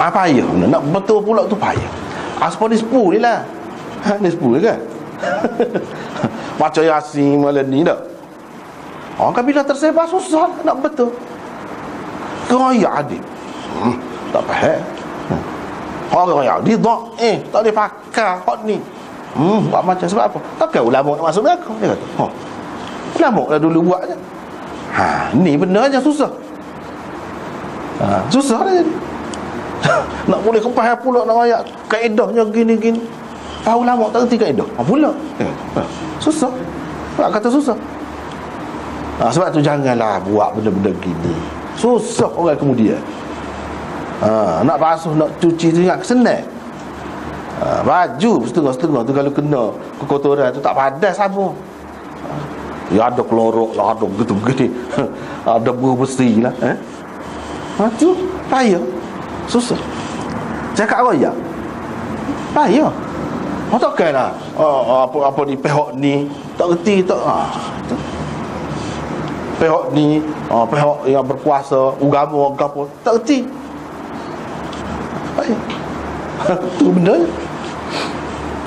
Speaker 1: apa payah nak betul pula tu payah. Aspo ni sepu ni lah. Ni sepu kan. Macam Yasin malam ni dah. Orang kan bila tersebar susah nak betul. Kaya adik. Tak faham. Orang yang dia tak boleh pakai hak ni. Buat macam sebab apa? Takkan ulama nak masuk neraka. Dia kata, ulama lah dulu buat je. Ni benda je susah. Susah lah jadi. Nak boleh kepahal pula nak ayat kaedahnya gini-gini. Ulama tak kerti kaedah. Pula. Susah. Tak kata susah. Sebab tu janganlah buat benda-benda gini. Susah orang kemudian. Nak basuh, nak cuci tu ingat senang. Baju setengah-setengah tu kalau kena kekotoran tu tak padas sabun. Ya ada klorok lah, ada gitu-gitu. Ada buah besi lah. Tu payah. Susah. Cakap apa ya? Payah. Takkan lah apa ni pihak ni tak reti tak. Pihak ni pihak yang berkuasa agama ke apa tak reti. Payah. Tu benda je.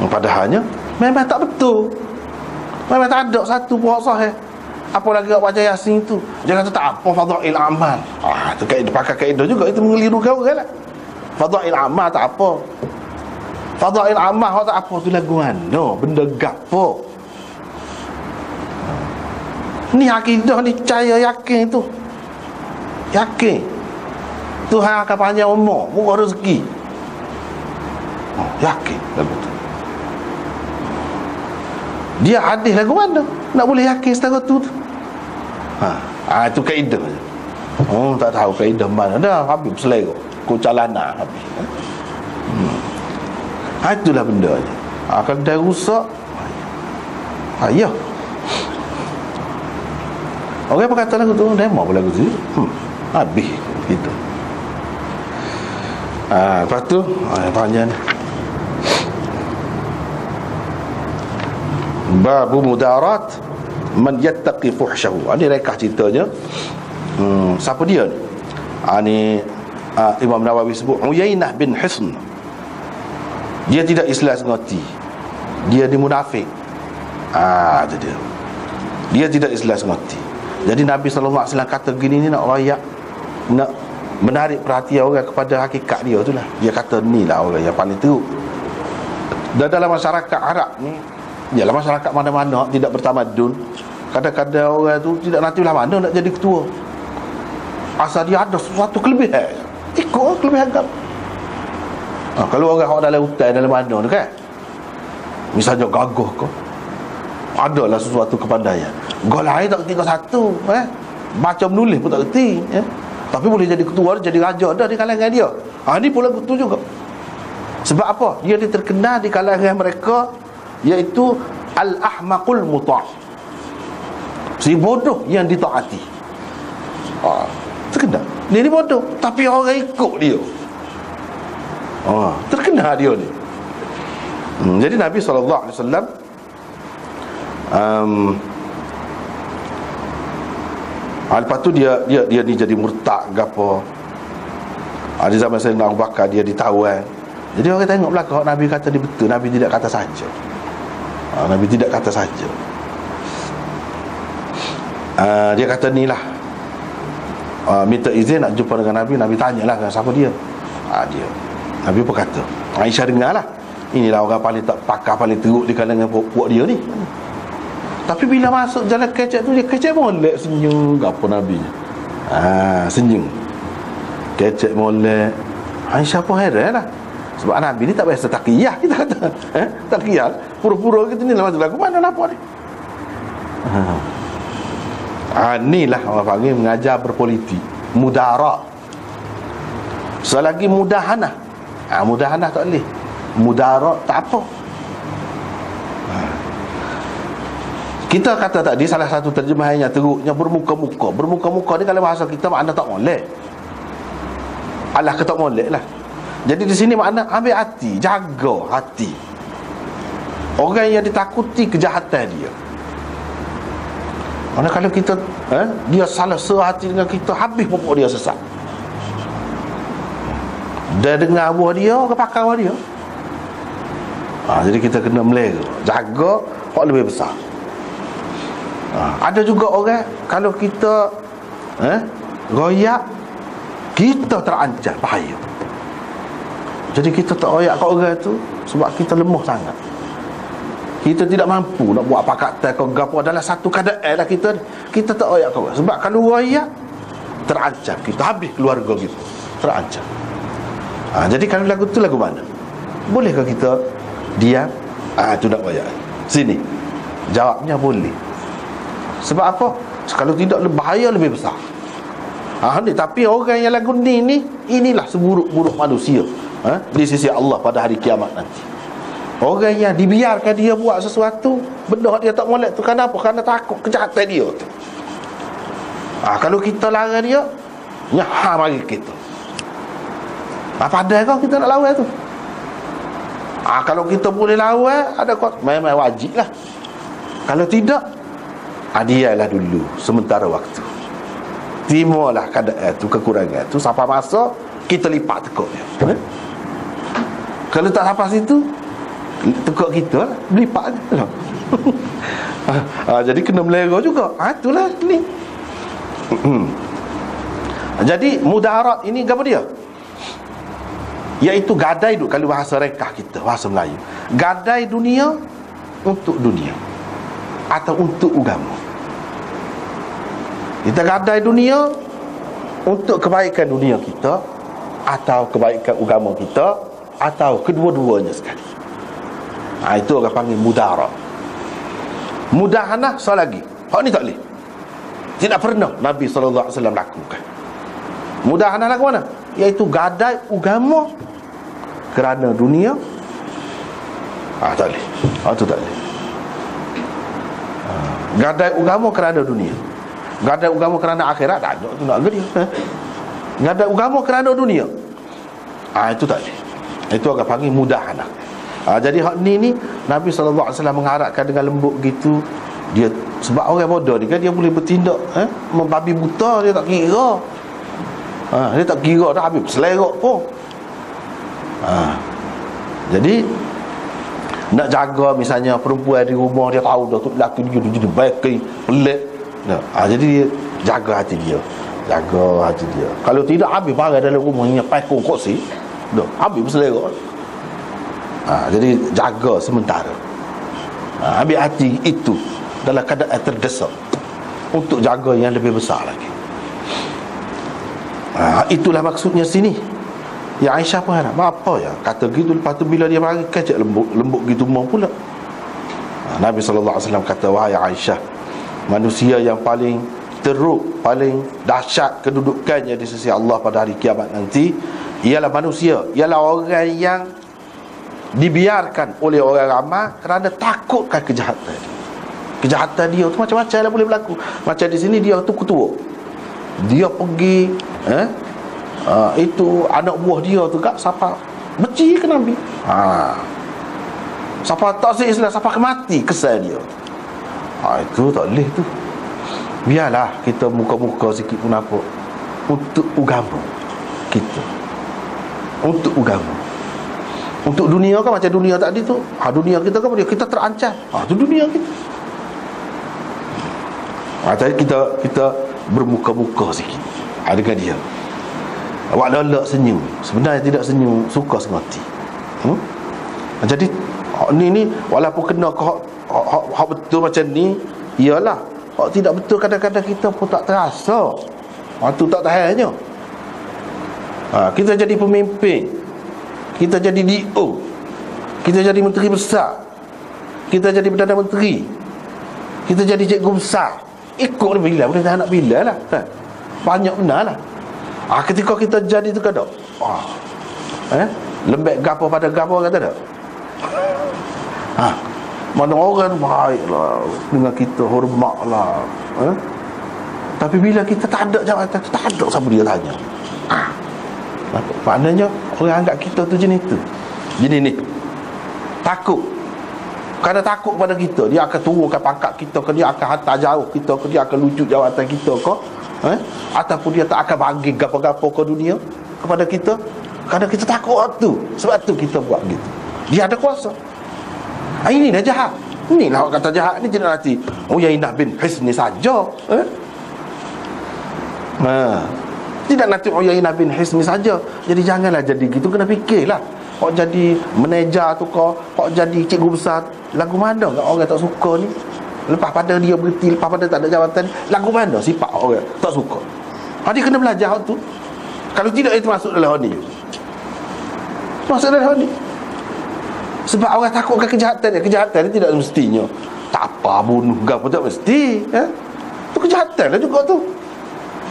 Speaker 1: Padahalnya memang tak betul. Memang tak ada satu puak sahih. Apa lagi kat baca Yasin tu. Dia kata tak apa fadail amal. Tu kaedah pakai kaedah juga itu mengelirukan orang lah. Fadail amal tak apa. Fadail amal tak apa tu lagu mana? Benda gapo. Ni akidah ni percaya yakin tu. Yakin. Tuhan akan panjang umur, murah rezeki. Yakin lagu tu. Dia hadis lagu mana? Nak boleh yakin setara tu. Itu kaedah. Tak tahu kaedah mana dah. Habis selera kucalana habis. Itulah benda je. Kalau dah rusak, payah. Orang apa kata lagu tu? Demo pun lagu tu. Habis gitu. Lepas tu panjang. Babu mudarat man yattaqi fuhsyahu. Ini rekah ceritanya. Siapa dia ni? Ni Imam Nawawi sebut Uyainah bin Hisn. Dia tidak Islam sengerti. Dia di munafik. Itu dia. Dia tidak Islam sengerti. Jadi Nabi SAW kata gini ni nak rayak, nak menarik perhatian orang kepada hakikat dia tu lah. Dia kata ni lah orang yang paling teruk. Dan dalam masyarakat Arab ni, ialah masyarakat mana-mana tidak bertamadun, kadang-kadang orang tu tidak nanti belah mana nak jadi ketua. Asal dia ada sesuatu kelebihan, ikut kelebihan kan. Kalau orang dalam hutan, dalam mana tu kan, misalnya gagah ke, adalah sesuatu kepandaian. Gol lain tak kerti satu, baca menulis pun tak kerti, tapi boleh jadi ketua, jadi raja dah di kalangan dia. Ni pula betul juga. Sebab apa? Dia terkenal di kalangan mereka, iaitu al-ahmaqul muta', si bodoh yang ditaati. Terkenal dia ni bodoh, tapi orang ikut dia. Terkenal dia ni. Jadi Nabi SAW lepas tu dia ni jadi murtad ke apa. Di zaman Sayyidina Abu Bakar dia ditawan. Jadi orang tengok belakang Nabi kata dia betul, Nabi tidak kata saja. Nabi tidak kata saja. Dia kata ni lah, minta izin nak jumpa dengan Nabi. Nabi tanyalah siapa dia. Dia Nabi pun kata, Aisyah dengar lah, inilah orang paling tak pakar, paling teruk di kalangan puak dia ni. Tapi bila masuk jalan kecek tu, dia kecek molek, senyum apa Nabi. Senyum, kecek molek. Aisyah pun heran lah, sebab Nabi ni tak biasa taqiyah, kita kata taqiyah, pura-pura kita ni lah masuk lagu mana lah apa ni. Inilah orang panggil mengajar berpolitik, mudarat. Selagi mudahanah, mudahanah tak boleh, mudarat tak apa. Kita kata tadi salah satu terjemahannya teruknya bermuka-muka. Bermuka-muka ni kalau bahasa kita makna tak molek. Alah ke tak molek lah. Jadi di sini makna ambil hati, jaga hati. Orang yang ditakuti kejahatan dia. Mana kalau kita dia salah sehati dengan kita, habis pokok dia sesat. Dia dengar buah dia, orang pakai buah dia. Jadi kita kena melera, jaga hak lebih besar. Ada juga orang kalau kita royak, kita terancam bahaya. Jadi kita tak royak kat orang tu sebab kita lemah sangat. Kita tidak mampu nak buat pakatan kau gapo dalam satu keadaan lah kita tak royak kau. Sebab kalau royak terancam kita, habis keluarga kita terancam. Jadi kalau lagu tu lagu mana? Bolehkah kita diam? Tu nak royak. Sini. Jawabnya boleh. Sebab apa? Kalau tidak bahaya lebih besar. Tapi orang yang lagu ni inilah seburuk-buruk manusia di sisi Allah pada hari kiamat nanti. Orang yang dibiarkan dia buat sesuatu, benda dia tak molek tu, kenapa? Kerana takut kejahatan dia tu. Kalau kita larang dia, nyahar bagi kita. Padahal kau kita nak lawan tu. Kalau kita boleh lawan, ada kau memang wajib lah. Kalau tidak, dialah dulu sementara waktu. Timalah keadaan tu, kekurangan tu, sampai masa kita lipat tekuk dia. Kalau tak sampai situ, tekuk kita lah, lipat je lah. Jadi kena melera juga. Itulah ni. Jadi mudarat ini apa dia? Iaitu gadai duk, kalau bahasa rekah kita, bahasa Melayu, gadai dunia untuk dunia atau untuk agama. Kita gadai dunia untuk kebaikan dunia kita atau kebaikan agama kita, atau kedua-duanya sekali. Itu orang panggil mudarat. Mudahanah sekali lagi, hak ni tak boleh, tidak pernah Nabi SAW lakukan. Mudahanah lagu mana? Iaitu gadai agama kerana dunia. Tak boleh. Itu tak boleh. Gadai agama kerana dunia, gadai agama kerana akhirat, tak ada tu nak dia. Gadai agama kerana dunia, itu tak boleh. Itu orang panggil mudahanah. Jadi hak ni Nabi SAW mengharapkan dengan lembut gitu. Dia sebab orang bodoh ni kan, dia boleh bertindak membabi buta, dia tak kira. Dia tak kira dah, habis selerak pun. Jadi nak jaga misalnya perempuan di rumah, dia tahu dah tu lelaki dia baik pelik. Jadi dia jaga hati dia, jaga hati dia. Kalau tidak, habis barang dalam rumahnya pekong kursi, dah habis berselerak. Jadi jaga sementara. Ambil hati itu dalam keadaan terdesak untuk jaga yang lebih besar lagi. Itulah maksudnya sini. Ya Aisyah pun harap, apa ya kata gitu, lepas tu bila dia mari kecek lembut gitu mau pula. Nabi SAW kata, wahai Aisyah, manusia yang paling teruk, paling dahsyat kedudukannya di sisi Allah pada hari kiamat nanti ialah manusia, ialah orang yang dibiarkan oleh orang ramai kerana takutkan kejahatan. Kejahatan dia tu macam-macam lah boleh berlaku. Macam di sini dia tu ketua, dia pergi itu anak buah dia tu kat siapa benci ke Nabi, siapa tak Islam, siapa ke mati kesal dia. Itu tak boleh tu. Biarlah kita muka-muka sikit pun apa untuk agama kita, untuk agama. Untuk dunia kan macam dunia tadi tu, dunia kita kan kita terancam, tu dunia kita. Jadi kita bermuka-muka sikit dengan dia. Awak lelak senyum, sebenarnya tidak senyum, suka sengati. Jadi ni walaupun kena hak betul macam ni, iyalah hak tidak betul kadang-kadang kita pun tak terasa. Tu tak tahannya. Kita jadi pemimpin, kita jadi DO, kita jadi menteri besar, kita jadi Perdana Menteri, kita jadi cikgu besar, ikut bila boleh tahan nak bila lah. Banyak benar lah. Ketika kita jadi tu kadang lembek gapo pada gapo kata tak. Mana orang baiklah dengan kita, hormatlah. Tapi bila kita tak ada jawatan tu, tak ada siapa dia tanya. Maknanya orang anggap kita tu jenis tu, jenis ni takut. Kerana takut pada kita, dia akan turunkan pangkat kita ke, dia akan hantar jauh kita ke, dia akan lucut jawatan kita ke, ataupun dia tak akan bagi gapo-gapo ke dunia kepada kita. Kerana kita takut tu, sebab tu kita buat gitu. Dia ada kuasa. Ini dah jahat. Inilah orang kata jahat ni tidak nanti Uyainah bin Hisni saja. Tidak nanti Uyainah bin Hisni saja. Jadi janganlah jadi gitu, kena fikirlah. Kau jadi manager tu kau jadi cikgu besar, lagu mana orang tak suka ni? Lepas pada dia berhenti, lepas pada tak ada jawatan, lagu mana sifat orang tak suka? Dia kena belajar tu. Kalau tidak, itu masuk dalam ni. Masuk dalam ni. Sebab orang takutkan kejahatan ni. Kejahatan ni tidak semestinya tak apa, bunuh ke apa, tak mesti. Tu kejahatan lah juga tu.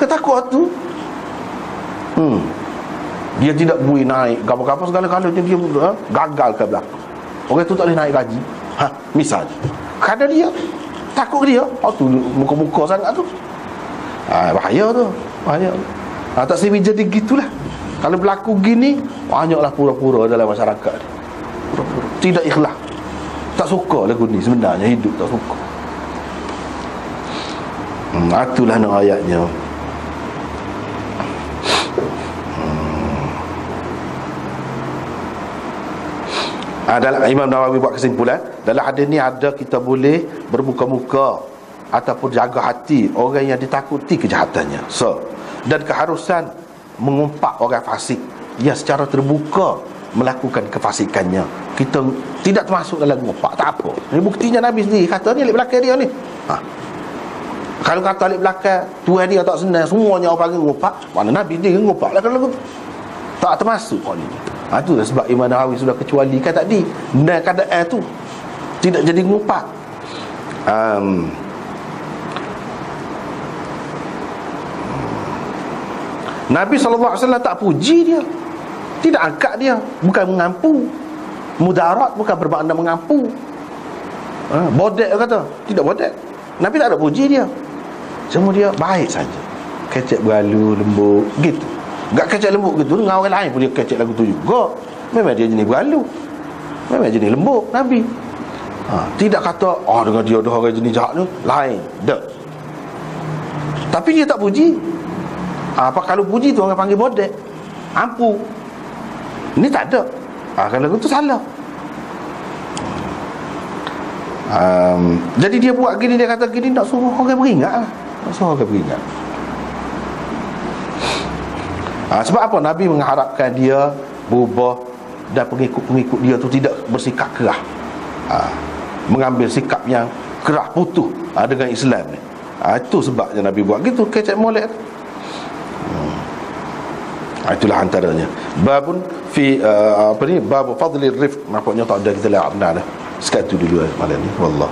Speaker 1: Ketakut tu. Dia tidak boleh naik apa-apa segala-galanya, dia gagal ke belakang. Orang tu tak boleh naik gaji. Misalnya. Kerana dia takut dia. Tu muka-muka sangat tu. Bahaya tu. Bahaya. Tak semestinya jadi gitulah. Kalau berlaku gini, banyaklah pura-pura dalam masyarakat ni. Pura-pura. Tidak ikhlas. Tak suka lagu ni sebenarnya, hidup tak suka. Itulah nak ayatnya. Dalam Imam Nawawi buat kesimpulan, dalam hadis ni ada kita boleh bermuka-muka ataupun jaga hati orang yang ditakuti kejahatannya. Dan keharusan mengumpat orang fasik yang secara terbuka melakukan kefasikannya. Kita tidak termasuk dalam ngumpat, tak apa. Ini buktinya Nabi sendiri kata ni alik belakang dia ni. Kalau kata alik belakang Tuhan dia tak senang, semuanya orang panggil ngumpat, mana Nabi sendiri ngumpat lah kalau tak termasuk orang ni. Itulah sebab Imam Nawawi sudah kecualikan tadi dan keadaan tu tidak jadi ngumpat. Nabi SAW tak puji dia, tidak angkat dia, bukan mengampu. Mudarat bukan bermakna mengampu. Bodek kata, tidak bodek. Nabi tak ada puji dia, cuma dia baik saja, kecek beralu, lembut gitu. Gak kecek lembut gitu dengan orang lain pun dia kecek lagu tu juga. Memang dia jenis beralu, memang jenis lembut Nabi. Tidak kata dengan dia ada orang jenis jahat tu lain, tak. Tapi dia tak puji. Apa kalau puji tu orang panggil bodek, ampu. Ini tak ada. Kalau itu salah. Jadi dia buat gini, dia kata gini, nak suruh orang beringat lah. Nak suruh orang beringat. Sebab apa? Nabi mengharapkan dia berubah dan pengikut-pengikut dia tu tidak bersikap kerah, mengambil sikap yang kerah putus dengan Islam ni. Itu sebabnya Nabi buat gitu, kecek molek. Itulah antaranya. Babun fi bab fadli rifq. Nampaknya tak ada kita lewat benar dah. Sekat tu dulu malam ni. Wallahu